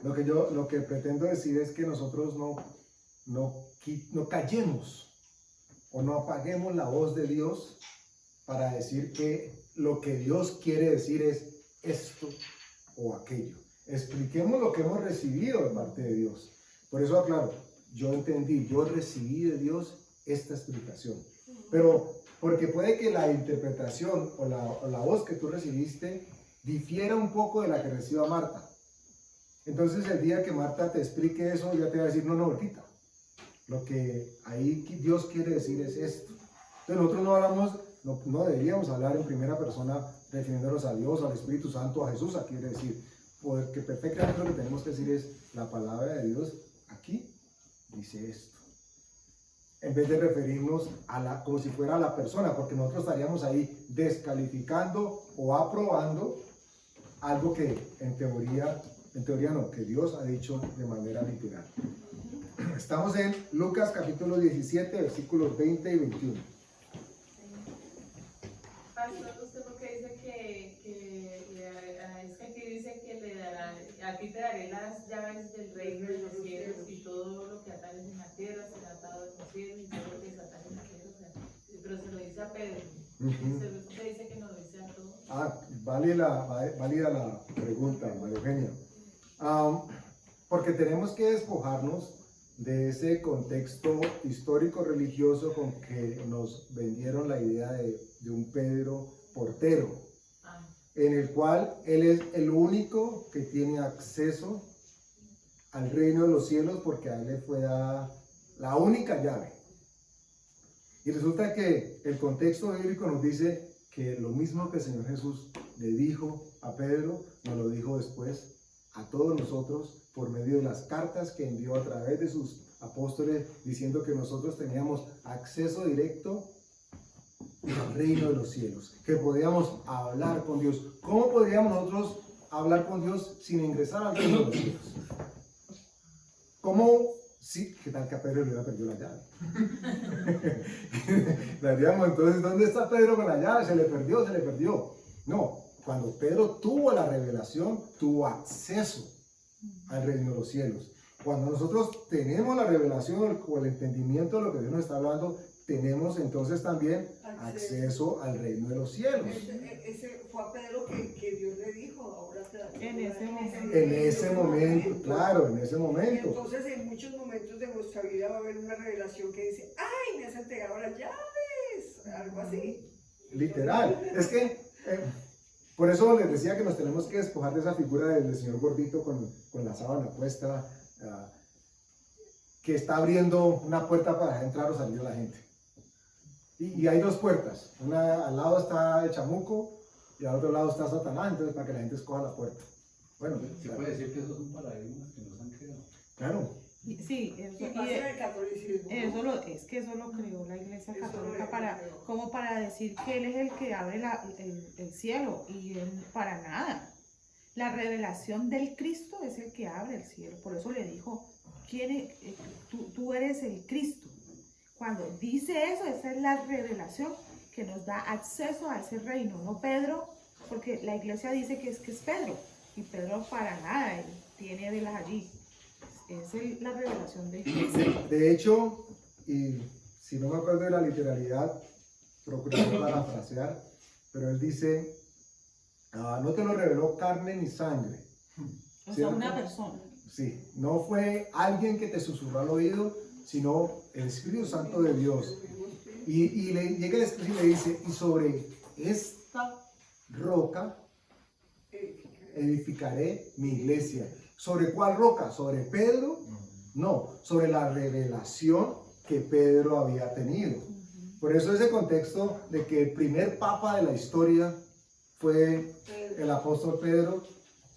Lo que pretendo decir es que nosotros no callemos o no apaguemos la voz de Dios para decir que lo que Dios quiere decir es esto o aquello. Expliquemos lo que hemos recibido de parte de Dios. Por eso aclaro, yo entendí, yo recibí de Dios esta explicación. Pero porque puede que la interpretación o la voz que tú recibiste difiera un poco de la que reciba Marta. Entonces el día que Marta te explique eso, ya te va a decir, no, ahorita. Lo que ahí Dios quiere decir es esto. Entonces nosotros no deberíamos hablar en primera persona refiriéndonos a Dios, al Espíritu Santo, a Jesús, aquí quiere decir. Porque perfectamente lo que tenemos que decir es, la palabra de Dios aquí dice esto. En vez de referirnos como si fuera a la persona, porque nosotros estaríamos ahí descalificando o aprobando algo que en teoría no, que Dios ha dicho de manera literal. Estamos en Lucas capítulo 17, versículos 20 y 21. Pastor, usted porque dice es que aquí dice que le dará, a ti te daré las llaves del reino de los cielos y todo lo que atares en la tierra será atado en los cielos y todo lo que desatares en la tierra será. Pero se lo dice a Pedro. Usted dice que nos lo dice a todos. Válida la pregunta, María Eugenia. Porque tenemos que despojarnos de ese contexto histórico religioso con que nos vendieron la idea de un Pedro portero, en el cual él es el único que tiene acceso al reino de los cielos porque a él le fue dada la única llave. Y resulta que el contexto bíblico nos dice que lo mismo que el Señor Jesús le dijo a Pedro, nos lo dijo después a todos nosotros por medio de las cartas que envió a través de sus apóstoles, diciendo que nosotros teníamos acceso directo al reino de los cielos, que podíamos hablar con Dios. ¿Cómo podríamos nosotros hablar con Dios sin ingresar al reino de los cielos? ¿Cómo? Sí, ¿qué tal que a Pedro le hubiera perdido la llave? Daríamos entonces, ¿dónde está Pedro con la llave? Se le perdió. No, cuando Pedro tuvo la revelación, tuvo acceso al reino de los cielos. Cuando nosotros tenemos la revelación o el entendimiento de lo que Dios nos está hablando, tenemos entonces también acceso al reino de los cielos. Ese fue a Pedro que Dios le dijo, ahora te da. En ese momento. En ese momento, claro, en ese Y momento. entonces en muchos momentos de nuestra vida va a haber una revelación que dice, ¡ay, me has entregado las llaves! Algo así. Literal. Es que, por eso les decía que nos tenemos que despojar de esa figura del señor gordito con la sábana puesta, que está abriendo una puerta para dejar entrar o salir a la gente. Y hay dos puertas. Una al lado está el chamuco y al otro lado está Satanás, entonces para que la gente escoja la puerta. Bueno, se puede decir que esos son paradigmas que nos han creado. Claro. Sí, Y pasa en el catolicismo. es que eso lo creó la Iglesia Católica como para decir que Él es el que abre el cielo, y Él para nada. La revelación del Cristo es el que abre el cielo. Por eso le dijo, tú eres el Cristo. Cuando dice eso, esa es la revelación que nos da acceso a ese reino, no Pedro, porque la iglesia dice que es Pedro, y Pedro para nada, él tiene velas allí. Es la revelación del Cristo. De hecho, y si no me acuerdo de la literalidad, procuraré parafrasear, pero él dice, no te lo reveló carne ni sangre. O sea, ¿cierto? una persona. Sí, no fue alguien que te susurró al oído, sino el Espíritu Santo de Dios. Y le llega el Espíritu y le dice, y sobre esta roca edificaré mi iglesia. ¿Sobre cuál roca? ¿Sobre Pedro? No, sobre la revelación que Pedro había tenido. Por eso ese contexto de que el primer papa de la historia fue el apóstol Pedro,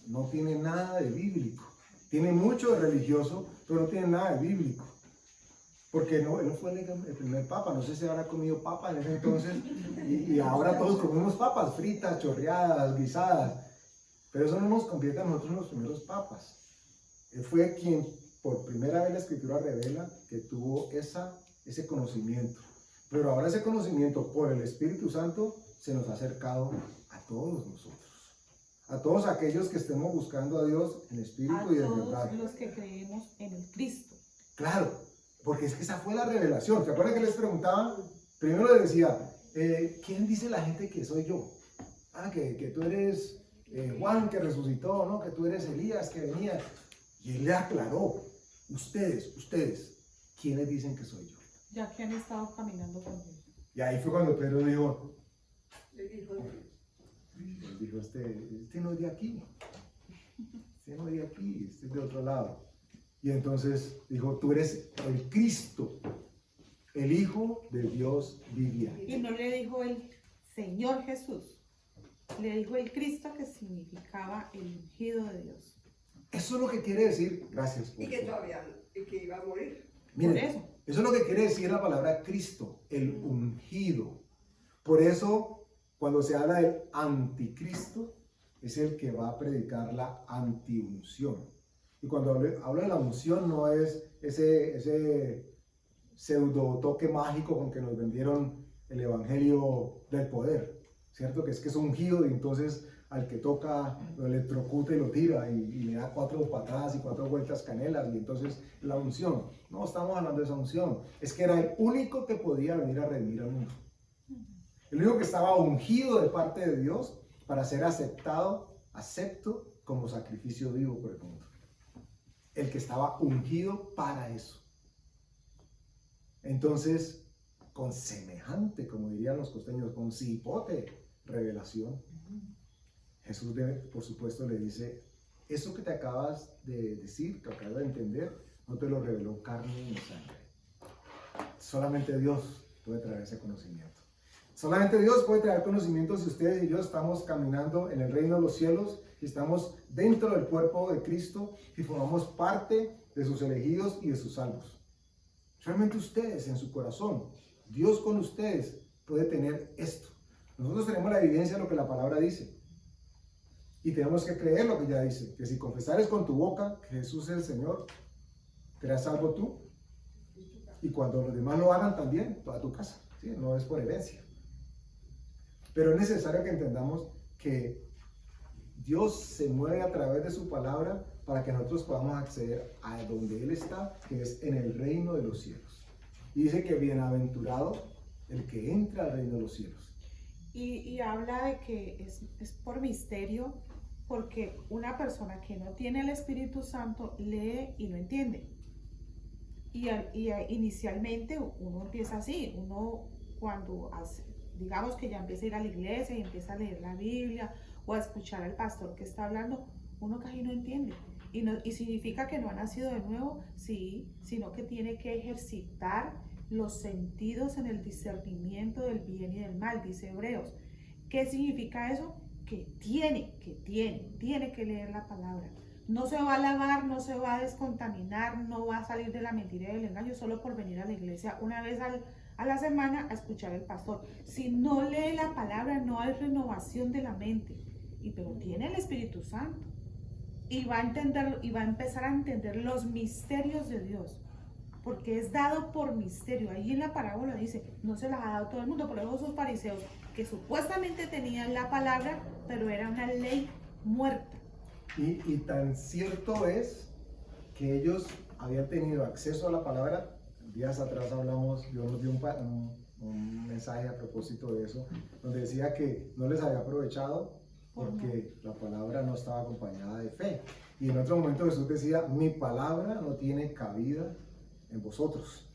no tiene nada de bíblico. Tiene mucho de religioso, pero no tiene nada de bíblico. Porque él no fue el primer papa, no sé si habrá comido papa en ese entonces, y ahora todos comemos papas fritas, chorreadas, guisadas, pero eso no nos convierte a nosotros en los primeros papas. Él fue quien por primera vez la Escritura revela que tuvo ese conocimiento, pero ahora ese conocimiento por el Espíritu Santo se nos ha acercado a todos nosotros, a todos aquellos que estemos buscando a Dios en espíritu y en verdad. A todos los que creemos en el Cristo. Claro. Porque es que esa fue la revelación. ¿Se acuerdan que les preguntaba? Primero les decía, ¿quién dice la gente que soy yo? Que tú eres Juan que resucitó, ¿no? Que tú eres Elías que venía. Y él le aclaró, ustedes, ¿quiénes dicen que soy yo? Ya que han estado caminando con Dios. Y ahí fue cuando Pedro dijo, Dijo, este no es de aquí. Este no es de aquí, este es de otro lado. Y entonces dijo, tú eres el Cristo, el Hijo de Dios viviente. Y no le dijo el Señor Jesús, le dijo el Cristo, que significaba el ungido de Dios. Eso es lo que quiere decir, gracias. Por y que favor. todavía, y que iba a morir. Miren, Por eso. eso es lo que quiere decir la palabra Cristo, el ungido. Por eso, cuando se habla del anticristo, es el que va a predicar la antiunción. Y cuando hablo de la unción no es ese pseudo toque mágico con que nos vendieron el evangelio del poder, ¿cierto? Que es ungido y entonces al que toca lo electrocuta y lo tira y le da 4 patadas y 4 vueltas canelas y entonces la unción. No estamos hablando de esa unción, es que era el único que podía venir a redimir al mundo. El único que estaba ungido de parte de Dios para ser acepto como sacrificio vivo por el mundo. El que estaba ungido para eso. Entonces, con semejante, como dirían los costeños, con cipote revelación, Jesús, por supuesto, le dice, eso que te acabas de decir, que acabas de entender, no te lo reveló carne ni sangre. Solamente Dios puede traer ese conocimiento. Solamente Dios puede traer conocimiento si ustedes y yo estamos caminando en el reino de los cielos, si estamos dentro del cuerpo de Cristo, si formamos parte de sus elegidos y de sus salvos. Solamente ustedes en su corazón, Dios con ustedes puede tener esto. Nosotros tenemos la evidencia de lo que la palabra dice. Y tenemos que creer lo que ya dice, que si confesares con tu boca que Jesús es el Señor, serás salvo tú. Y cuando los demás lo hagan también, toda tu casa. ¿Sí? No es por herencia. Pero es necesario que entendamos que Dios se mueve a través de su palabra para que nosotros podamos acceder a donde Él está, que es en el reino de los cielos. Y dice que bienaventurado el que entra al reino de los cielos. Y habla de que es por misterio, porque una persona que no tiene el Espíritu Santo lee y no entiende. Y inicialmente uno empieza así, uno cuando digamos que ya empieza a ir a la iglesia y empieza a leer la Biblia o a escuchar al pastor que está hablando, uno casi no entiende. Y significa que no ha nacido de nuevo, sí, sino que tiene que ejercitar los sentidos en el discernimiento del bien y del mal, dice Hebreos. ¿Qué significa eso? Que tiene que leer la palabra. No se va a lavar, no se va a descontaminar, no va a salir de la mentira y del engaño solo por venir a la iglesia una vez a la semana a escuchar al pastor. Si no lee la palabra, no hay renovación de la mente. Pero tiene el Espíritu Santo y va a entender y va a empezar a entender los misterios de Dios, porque es dado por misterio. Ahí en la parábola dice, no se las ha dado todo el mundo, por eso esos fariseos que supuestamente tenían la palabra, pero era una ley muerta. Y tan cierto es que ellos habían tenido acceso a la palabra. Días atrás hablamos, yo nos di un mensaje a propósito de eso, donde decía que no les había aprovechado porque la palabra no estaba acompañada de fe. Y en otro momento Jesús decía, mi palabra no tiene cabida en vosotros.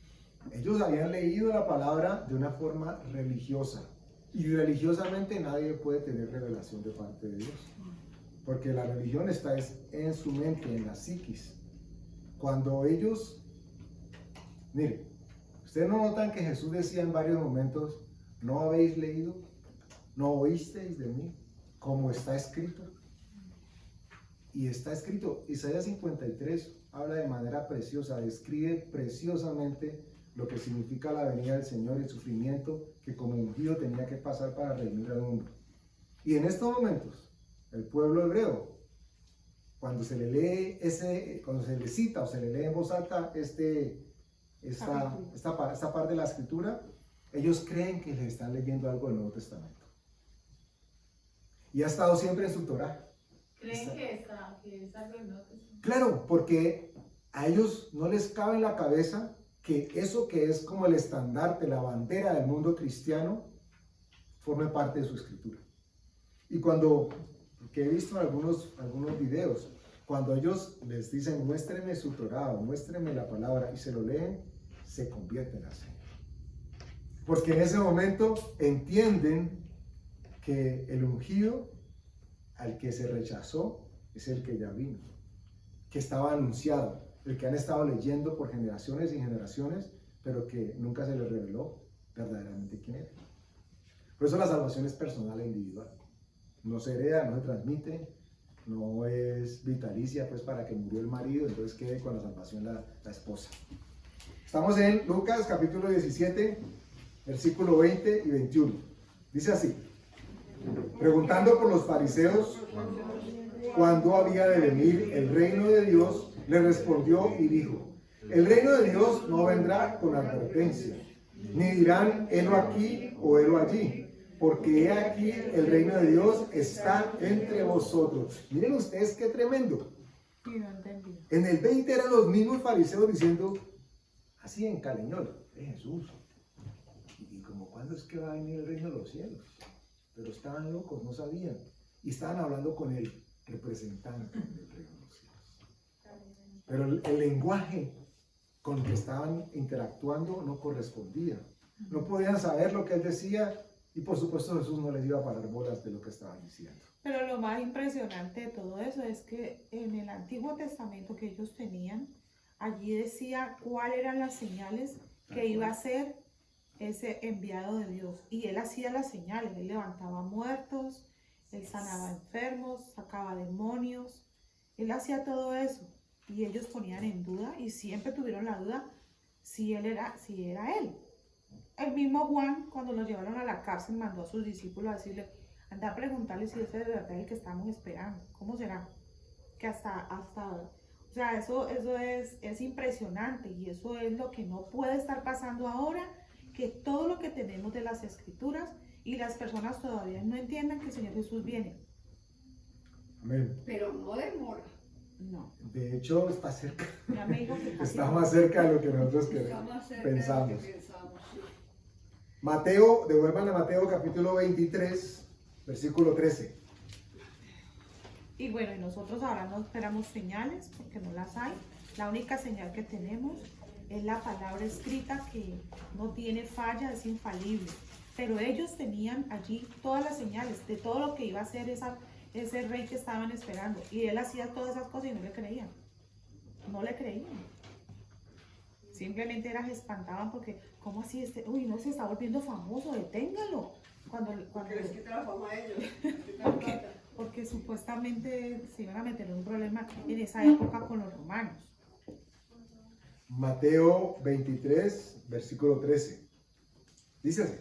Ellos habían leído la palabra de una forma religiosa, y religiosamente nadie puede tener revelación de parte de Dios, porque la religión está en su mente, en la psiquis. Cuando ellos, miren, ustedes no notan que Jesús decía en varios momentos, ¿no habéis leído? ¿No oísteis de mí? Como está escrito. Y está escrito, Isaías 53 habla de manera preciosa, describe preciosamente lo que significa la venida del Señor y el sufrimiento que como ungido tenía que pasar para redimir al mundo. Y en estos momentos, el pueblo hebreo, cuando se le lee cuando se le cita o se le lee en voz alta esta parte de la escritura, ellos creen que les están leyendo algo del Nuevo Testamento. Y ha estado siempre en su Torá. ¿Creen que es algo del Nuevo Testamento? Claro, porque a ellos no les cabe en la cabeza que eso que es como el estandarte, la bandera del mundo cristiano, forme parte de su escritura. Y que he visto en algunos videos, cuando ellos les dicen, muéstrenme su Torá, muéstrenme la palabra, y se lo leen, se convierten así. Porque en ese momento entienden que el ungido al que se rechazó es el que ya vino, que estaba anunciado, el que han estado leyendo por generaciones y generaciones, pero que nunca se les reveló verdaderamente quién era. Por eso la salvación es personal e individual. No se hereda, no se transmite, no es vitalicia, pues para que murió el marido, entonces quede con la salvación la esposa. Estamos en Lucas capítulo 17, versículo 20 y 21. Dice así, preguntando por los fariseos cuándo había de venir el reino de Dios, Le respondió y dijo: el reino de Dios no vendrá con advertencia, ni dirán helo aquí o helo allí, porque he aquí el reino de Dios está entre vosotros. Miren ustedes qué tremendo. Y no entendí. En el 20 eran los mismos fariseos diciendo, así en caleñol, Jesús. Y como, ¿cuándo es que va a venir el reino de los cielos? Pero estaban locos, no sabían. Y estaban hablando con el representante del reino de los cielos. Pero el lenguaje con el que estaban interactuando no correspondía. No podían saber lo que él decía y por supuesto Jesús no les iba a parar bolas de lo que estaban diciendo. Pero lo más impresionante de todo eso es que en el Antiguo Testamento que ellos tenían, allí decía cuáles eran las señales que iba a hacer ese enviado de Dios. Y él hacía las señales, él levantaba muertos, él sanaba enfermos, sacaba demonios, él hacía todo eso. Y ellos ponían en duda y siempre tuvieron la duda si era él. El mismo Juan, cuando lo llevaron a la cárcel, mandó a sus discípulos a decirle, anda a preguntarle si ese es de verdad el que estamos esperando. ¿Cómo será? Que o sea, eso es impresionante y eso es lo que no puede estar pasando ahora, que todo lo que tenemos de las escrituras y las personas todavía no entiendan que el Señor Jesús viene. Amén. Pero no demora. No, De hecho, está cerca. ya me dijo que casi Está más cerca de lo que nosotros Está más cerca pensamos. de lo que pensamos. Sí. Mateo, devuelvan a Mateo capítulo 23, versículo 13. Y bueno, y nosotros ahora no esperamos señales porque no las hay. La única señal que tenemos es la palabra escrita que no tiene falla, es infalible. Pero ellos tenían allí todas las señales de todo lo que iba a hacer ese rey que estaban esperando. Y él hacía todas esas cosas y no le creían. No le creían. Simplemente se espantaban porque, ¿cómo así? No se está volviendo famoso, deténgalo. Cuando Porque les quita la fama a ellos. les quita la plata. porque supuestamente se iban a meter en un problema en esa época con los romanos. Mateo 23, versículo 13. Dice así: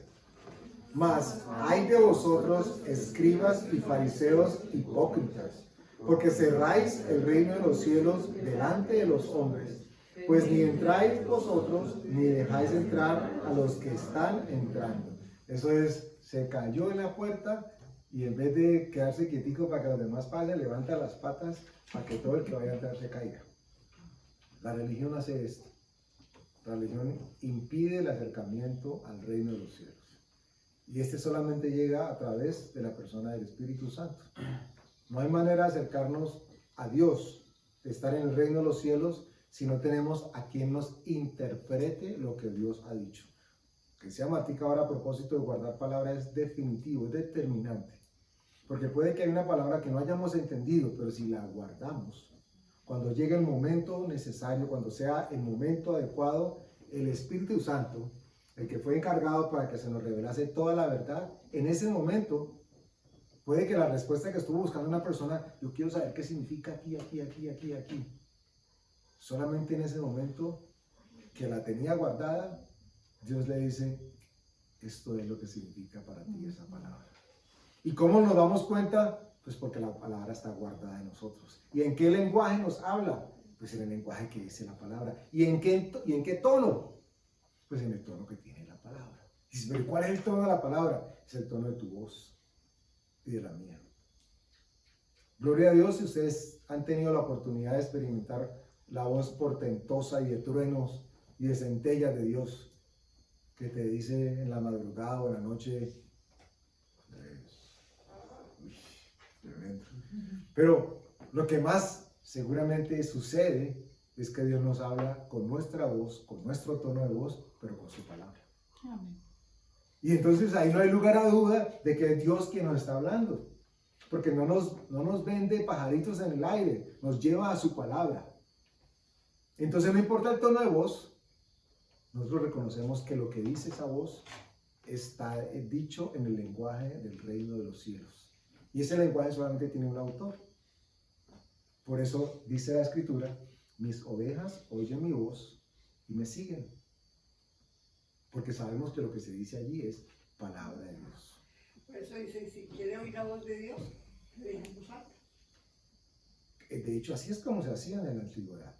mas hay de vosotros, escribas y fariseos hipócritas, porque cerráis el reino de los cielos delante de los hombres, pues ni entráis vosotros, ni dejáis entrar a los que están entrando. Eso es, se cayó en la puerta y en vez de quedarse quietico para que los demás pasen, levanta las patas para que todo el que vaya a entrar se caiga. La religión hace esto. La religión impide el acercamiento al reino de los cielos. Y este solamente llega a través de la persona del Espíritu Santo. No hay manera de acercarnos a Dios, de estar en el reino de los cielos, si no tenemos a quien nos interprete lo que Dios ha dicho. Que sea Matica ahora a propósito de guardar palabra es definitivo, es determinante. Porque puede que haya una palabra que no hayamos entendido, pero si la guardamos, cuando llegue el momento necesario, cuando sea el momento adecuado, el Espíritu Santo, el que fue encargado para que se nos revelase toda la verdad, en ese momento puede que la respuesta que estuvo buscando una persona, yo quiero saber qué significa aquí. Solamente en ese momento que la tenía guardada, Dios le dice, esto es lo que significa para ti esa palabra. ¿Y cómo nos damos cuenta? Pues porque la palabra está guardada en nosotros. ¿Y en qué lenguaje nos habla? Pues en el lenguaje que dice la palabra. ¿Y en qué tono? Pues en el tono que tiene la palabra. Dices, pero ¿cuál es el tono de la palabra? Es el tono de tu voz y de la mía. Gloria a Dios si ustedes han tenido la oportunidad de experimentar la voz portentosa y de truenos y de centellas de Dios que te dice en la madrugada o en la noche, tremendo. Pero lo que más seguramente sucede es que Dios nos habla con nuestra voz, con nuestro tono de voz, pero con su palabra. Amén. Y entonces ahí no hay lugar a duda de que es Dios quien nos está hablando, porque no nos vende pajaritos en el aire, nos lleva a su palabra. Entonces no importa el tono de voz, nosotros reconocemos que lo que dice esa voz está dicho en el lenguaje del reino de los cielos. Y ese lenguaje solamente tiene un autor. Por eso dice la Escritura, mis ovejas oyen mi voz y me siguen. Porque sabemos que lo que se dice allí es palabra de Dios. Por eso dice, si quiere oír la voz de Dios, le deja en voz alta. De hecho, así es como se hacía en la antigüedad.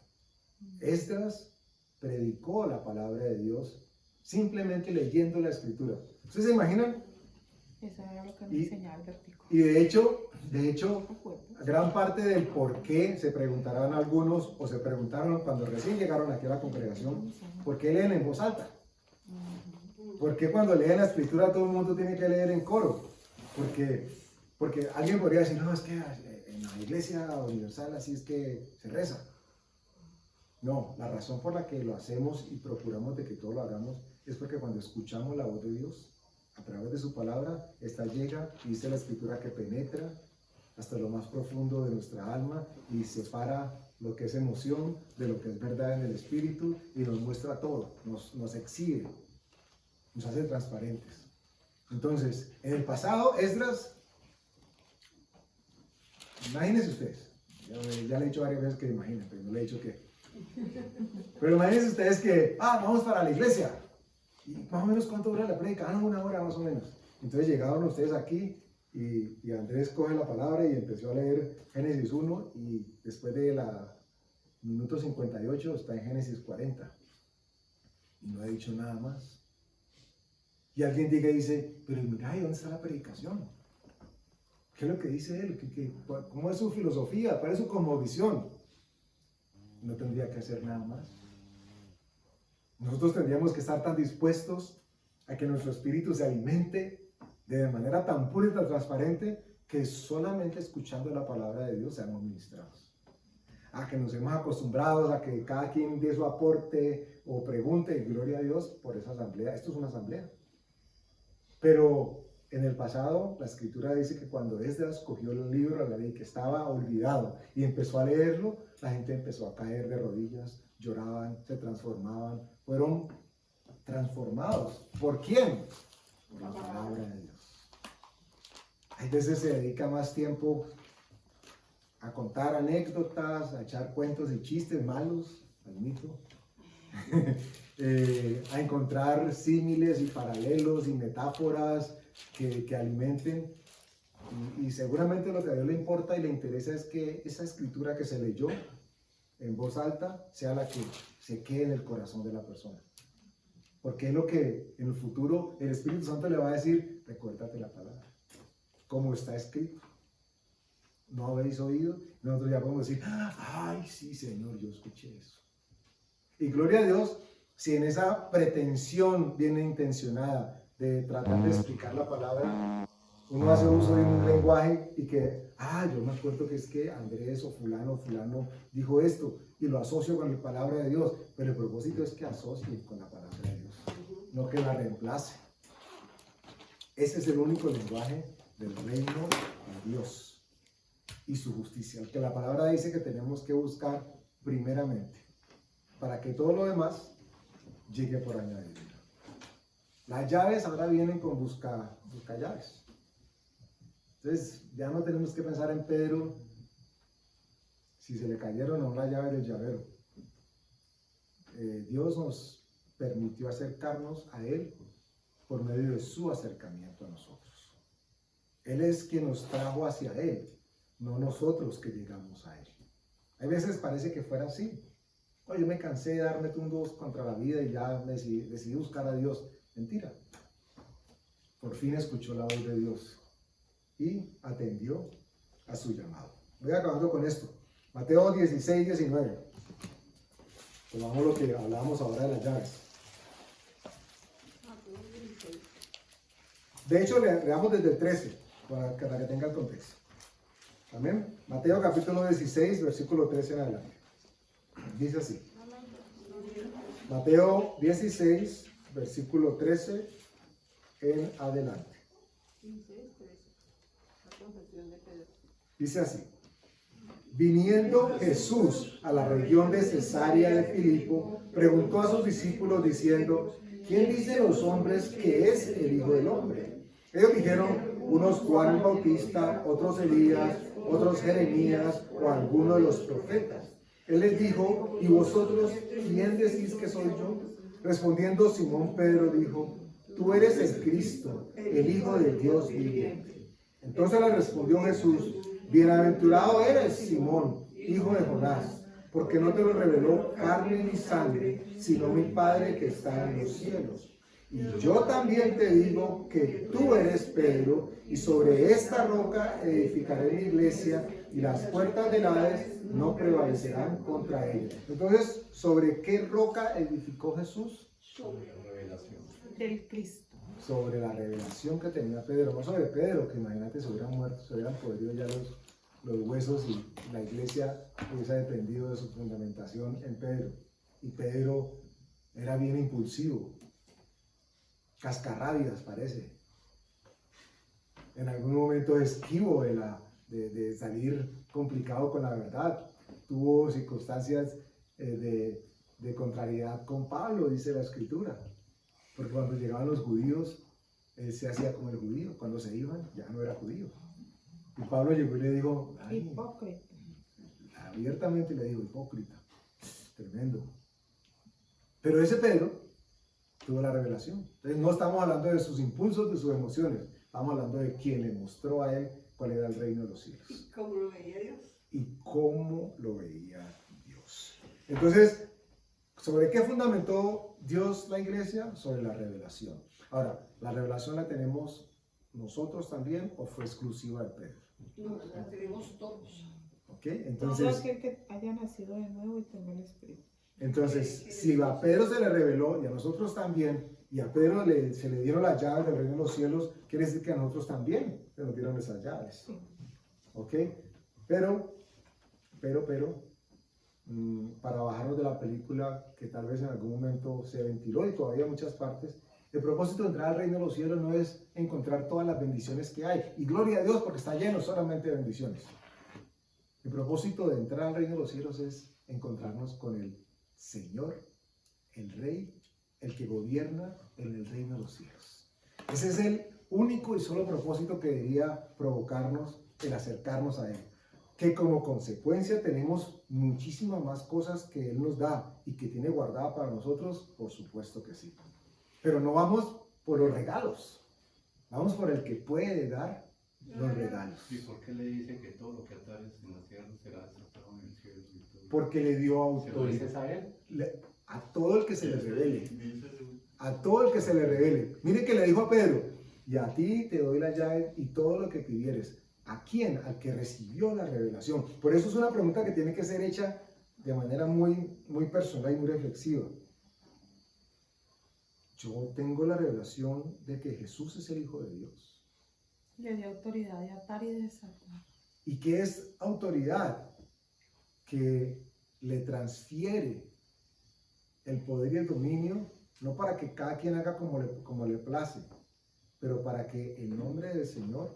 Esdras predicó la palabra de Dios simplemente leyendo la escritura. ¿Ustedes se imaginan? Eso era lo que me Y- enseñaba Albertico. Y de hecho, gran parte del por qué se preguntarán algunos o se preguntaron cuando recién llegaron aquí a la congregación, ¿por qué leen en voz alta? ¿Por qué cuando leen la escritura todo el mundo tiene que leer en coro? Porque alguien podría decir, no, es que en la iglesia universal así es que se reza. No, la razón por la que lo hacemos y procuramos de que todo lo hagamos es porque cuando escuchamos la voz de Dios, a través de su palabra, esta llega y dice la escritura que penetra hasta lo más profundo de nuestra alma y separa lo que es emoción de lo que es verdad en el espíritu y nos muestra todo, nos exhibe, nos hace transparentes. Entonces, en el pasado, Esdras, imagínense ustedes, ya le he dicho varias veces que imaginen, pero no le he dicho que. Pero imagínense ustedes que, vamos para la iglesia. ¿Y más o menos cuánto dura la prédica? 1 hora más o menos. Entonces llegaron ustedes aquí y Andrés coge la palabra y empezó a leer Génesis 1 y después de la minuto 58 está en Génesis 40. Y no ha dicho nada más. Y alguien llega y dice, pero mira, ¿y dónde está la predicación? ¿Qué es lo que dice él? ¿Cómo es su filosofía? ¿Cuál es su cosmovisión? No tendría que hacer nada más. Nosotros tendríamos que estar tan dispuestos a que nuestro espíritu se alimente de manera tan pura y tan transparente que solamente escuchando la palabra de Dios seamos ministrados. A que nos hemos acostumbrado a que cada quien dé su aporte o pregunte, gloria a Dios por esa asamblea. Esto es una asamblea. Pero en el pasado, la escritura dice que cuando Esdras cogió el libro de la ley que estaba olvidado y empezó a leerlo, la gente empezó a caer de rodillas, lloraban, se transformaban, fueron transformados. ¿Por quién? Por la palabra de Dios. Hay veces se dedica más tiempo a contar anécdotas, a echar cuentos y chistes malos, admito, a encontrar símiles y paralelos y metáforas que alimenten. Y seguramente lo que a Dios le importa y le interesa es que esa escritura que se leyó en voz alta sea la que se quede en el corazón de la persona. Porque es lo que en el futuro el Espíritu Santo le va a decir, recuérdate la palabra, como está escrito. ¿No habéis oído? Nosotros ya podemos decir, ay, sí, Señor, yo escuché eso. Y gloria a Dios, si en esa pretensión bien intencionada de tratar de explicar la palabra, uno hace uso de un lenguaje y que, yo me acuerdo que es que Andrés o fulano dijo esto y lo asocio con la palabra de Dios, pero el propósito es que asocie con la palabra de Dios, no que la reemplace. Ese es el único lenguaje del reino de Dios y su justicia, el que la palabra dice que tenemos que buscar primeramente, para que todo lo demás llegue por añadidura. Las llaves ahora vienen con busca llaves. Entonces ya no tenemos que pensar en Pedro si se le cayeron o no las llaves del llavero. Dios nos permitió acercarnos a Él por medio de su acercamiento a nosotros. Él es quien nos trajo hacia Él, no nosotros que llegamos a Él. Hay veces parece que fuera así. Yo me cansé de darme tundos contra la vida y ya decidí buscar a Dios. Mentira. Por fin escuchó la voz de Dios y atendió a su llamado. Voy acabando con esto. Mateo 16, 19. Tomamos lo que hablábamos ahora de las llaves. De hecho, leamos desde el 13, para que tenga el contexto. Amén. Mateo capítulo 16, versículo 13 en adelante. Dice así. Mateo 16, versículo 13 en adelante. Dice así. Viniendo Jesús a la región de Cesarea de Filipo, preguntó a sus discípulos diciendo, ¿quién dicen los hombres que es el Hijo del Hombre? Ellos dijeron, unos Juan el Bautista, otros Elías, otros Jeremías o alguno de los profetas. Él les dijo, ¿y vosotros quién decís que soy yo? Respondiendo Simón Pedro dijo, tú eres el Cristo, el Hijo del Dios viviente. Entonces le respondió Jesús, bienaventurado eres Simón, hijo de Jonás, porque no te lo reveló carne ni sangre, sino mi Padre que está en los cielos. Y yo también te digo que tú eres Pedro, y sobre esta roca edificaré mi iglesia, y las puertas del Hades no prevalecerán contra ella. Entonces, ¿sobre qué roca edificó Jesús? Sobre la revelación. Del Cristo. Sobre la revelación que tenía Pedro, no sobre Pedro, que imagínate se hubieran muerto, se hubieran podrido ya los huesos y la iglesia hubiese dependido de su fundamentación en Pedro. Y Pedro era bien impulsivo, cascarrabias parece, en algún momento esquivo de salir complicado con la verdad, tuvo circunstancias de contrariedad con Pablo, dice la escritura, porque cuando llegaban los judíos, él se hacía como el judío, cuando se iban ya no era judío. Y Pablo llegó y le dijo, ay, Hipócrita. abiertamente le dijo, hipócrita, tremendo. Pero ese Pedro tuvo la revelación. Entonces no estamos hablando de sus impulsos, de sus emociones, estamos hablando de quien le mostró a él cuál era el reino de los cielos. ¿Y cómo lo veía Dios? Y cómo lo veía Dios. Entonces, ¿sobre qué fundamentó Dios la iglesia? Sobre la revelación. Ahora, ¿la revelación la tenemos nosotros también o fue exclusiva de Pedro? No, la tenemos todos. ¿Ok? Todo Entonces, aquel que haya nacido de nuevo y tenga el Espíritu. si a Pedro se le reveló y a nosotros también, y a Pedro se le dieron las llaves del reino de los cielos, quiere decir que a nosotros también se nos dieron esas llaves. Sí. ¿Ok? Pero, para bajarnos de la película que tal vez en algún momento se ventiló y todavía en muchas partes, el propósito de entrar al reino de los cielos no es encontrar todas las bendiciones que hay. Y gloria a Dios porque está lleno solamente de bendiciones. El propósito de entrar al reino de los cielos es encontrarnos con el Señor, el Rey, el que gobierna en el reino de los cielos. Ese es el único y solo propósito que debería provocarnos el acercarnos a Él. Que como consecuencia tenemos muchísimas más cosas que Él nos da y que tiene guardada para nosotros, por supuesto que sí. Pero no vamos por los regalos, vamos por el que puede dar los regalos. ¿Y por qué le dice que todo lo que atares en la tierra será desatado en el cielo? Y todo? Porque le dio ¿Se lo dices autoridad a él? a todo el que se le revele. A todo el que se le revele. Mire que le dijo a Pedro, y a ti te doy la llave y todo lo que pidieres. ¿A quién? Al que recibió la revelación. Por eso es una pregunta que tiene que ser hecha de manera muy, muy personal y muy reflexiva. Yo tengo la revelación de que Jesús es el Hijo de Dios. Le dio autoridad de atar y desatar. ¿Y qué es autoridad? Que le transfiere el poder y el dominio, no para que cada quien haga como le place, pero para que en nombre del Señor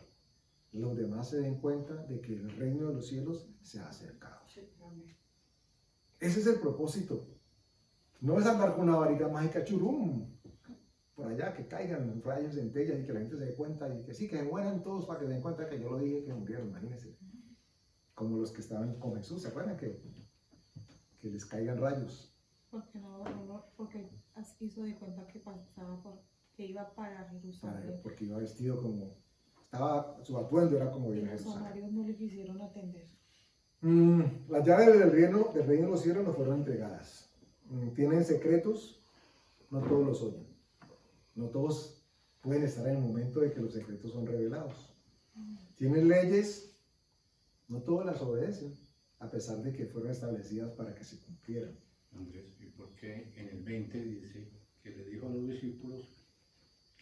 los demás se den cuenta de que el reino de los cielos se ha acercado. Sí, amén. Ese es el propósito. No es andar con una varita mágica churum por allá, que caigan rayos, centellas y que la gente se dé cuenta y que sí, que se mueran todos para que se den cuenta que yo lo dije que murieron, imagínense. Como los que estaban con Jesús, ¿se acuerdan? Que les caigan rayos. Porque hizo de cuenta que que iba para Jerusalén. Porque iba vestido como, su atuendo era como Y bien los Jerusalén. samarios no le quisieron atender. Las llaves del reino de los cielos nos fueron entregadas. Tienen secretos, no todos los oyen. No todos pueden estar en el momento de que los secretos son revelados. Tienen leyes, no todos las obedecen, a pesar de que fueron establecidas para que se cumplieran. Andrés, ¿y por qué en el 20 dice que le dijo a los discípulos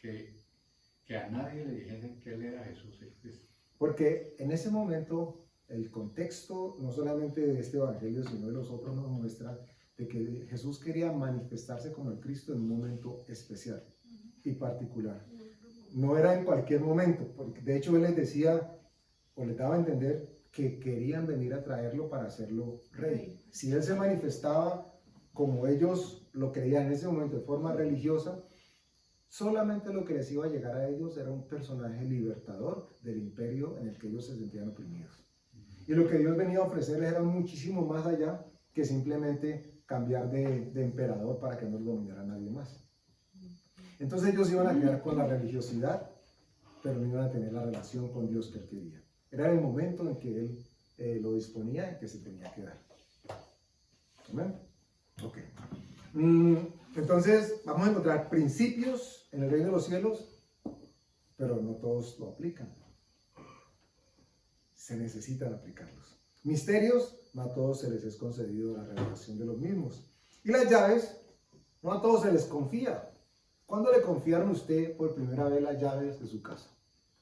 que a nadie le dijesen que él era Jesús el Cristo? Porque en ese momento el contexto, no solamente de este evangelio, sino de los otros, nos muestra de que Jesús quería manifestarse como el Cristo en un momento especial y particular. No era en cualquier momento, porque de hecho él les decía, o les daba a entender, que querían venir a traerlo para hacerlo rey. Si él se manifestaba como ellos lo creían en ese momento de forma religiosa, solamente lo que les iba a llegar a ellos era un personaje libertador del imperio en el que ellos se sentían oprimidos. Y lo que Dios venía a ofrecerles era muchísimo más allá que simplemente cambiar de emperador para que no lo dominara nadie más. Entonces ellos iban a quedar con la religiosidad, pero no iban a tener la relación con Dios que él quería. Era el momento en que él lo disponía y que se tenía que dar. ¿Amén? Ok. Entonces, vamos a encontrar principios en el reino de los cielos, pero no todos lo aplican. Se necesitan aplicarlos. Misterios, no a todos se les es concedido la revelación de los mismos. Y las llaves, no a todos se les confía. ¿Cuándo le confiaron a usted por primera vez las llaves de su casa?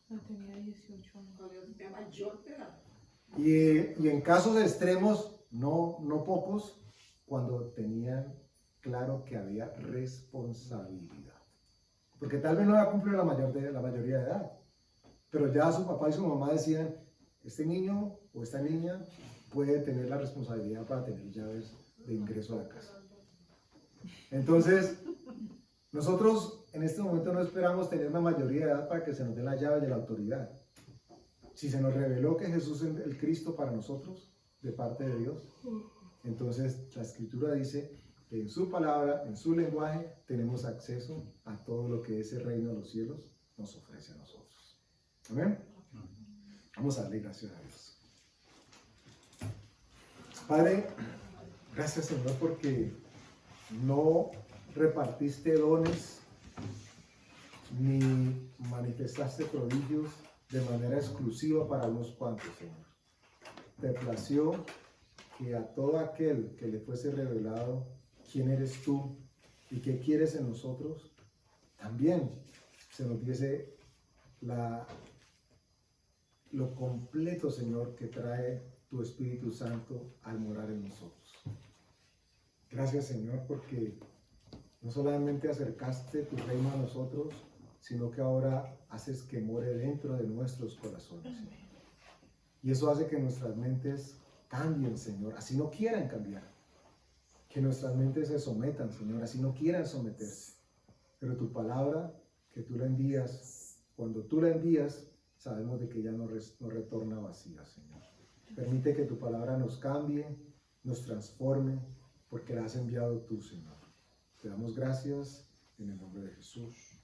No tenía 18 años. Cuando yo tenía mayor de edad. Y en casos extremos, no pocos, cuando tenían claro que había responsabilidad. Porque tal vez no había cumplido la mayoría de edad, pero ya su papá y su mamá decían, este niño o esta niña puede tener la responsabilidad para tener llaves de ingreso a la casa. Entonces, nosotros en este momento no esperamos tener una mayoría de edad para que se nos den las llaves de la autoridad. Si se nos reveló que Jesús es el Cristo para nosotros, de parte de Dios, entonces la Escritura dice que en su palabra, en su lenguaje, tenemos acceso a todo lo que ese reino de los cielos nos ofrece a nosotros. Amén. Vamos a darle gracias a Dios. Padre, gracias Señor porque no repartiste dones ni manifestaste prodigios de manera exclusiva para unos cuantos, Señor. Te plació que a todo aquel que le fuese revelado quién eres tú y qué quieres en nosotros, también se nos diese lo completo, Señor, que trae tu Espíritu Santo al morar en nosotros. Gracias, Señor, porque no solamente acercaste tu reino a nosotros, sino que ahora haces que more dentro de nuestros corazones. Y eso hace que nuestras mentes cambien, Señor, así no quieran cambiar. Que nuestras mentes se sometan, Señor, así no quieran someterse. Pero tu palabra, que tú la envías, cuando tú la envías, sabemos de que ya no retorna vacía, Señor. Permite que tu palabra nos cambie, nos transforme, porque la has enviado tú, Señor. Te damos gracias en el nombre de Jesús.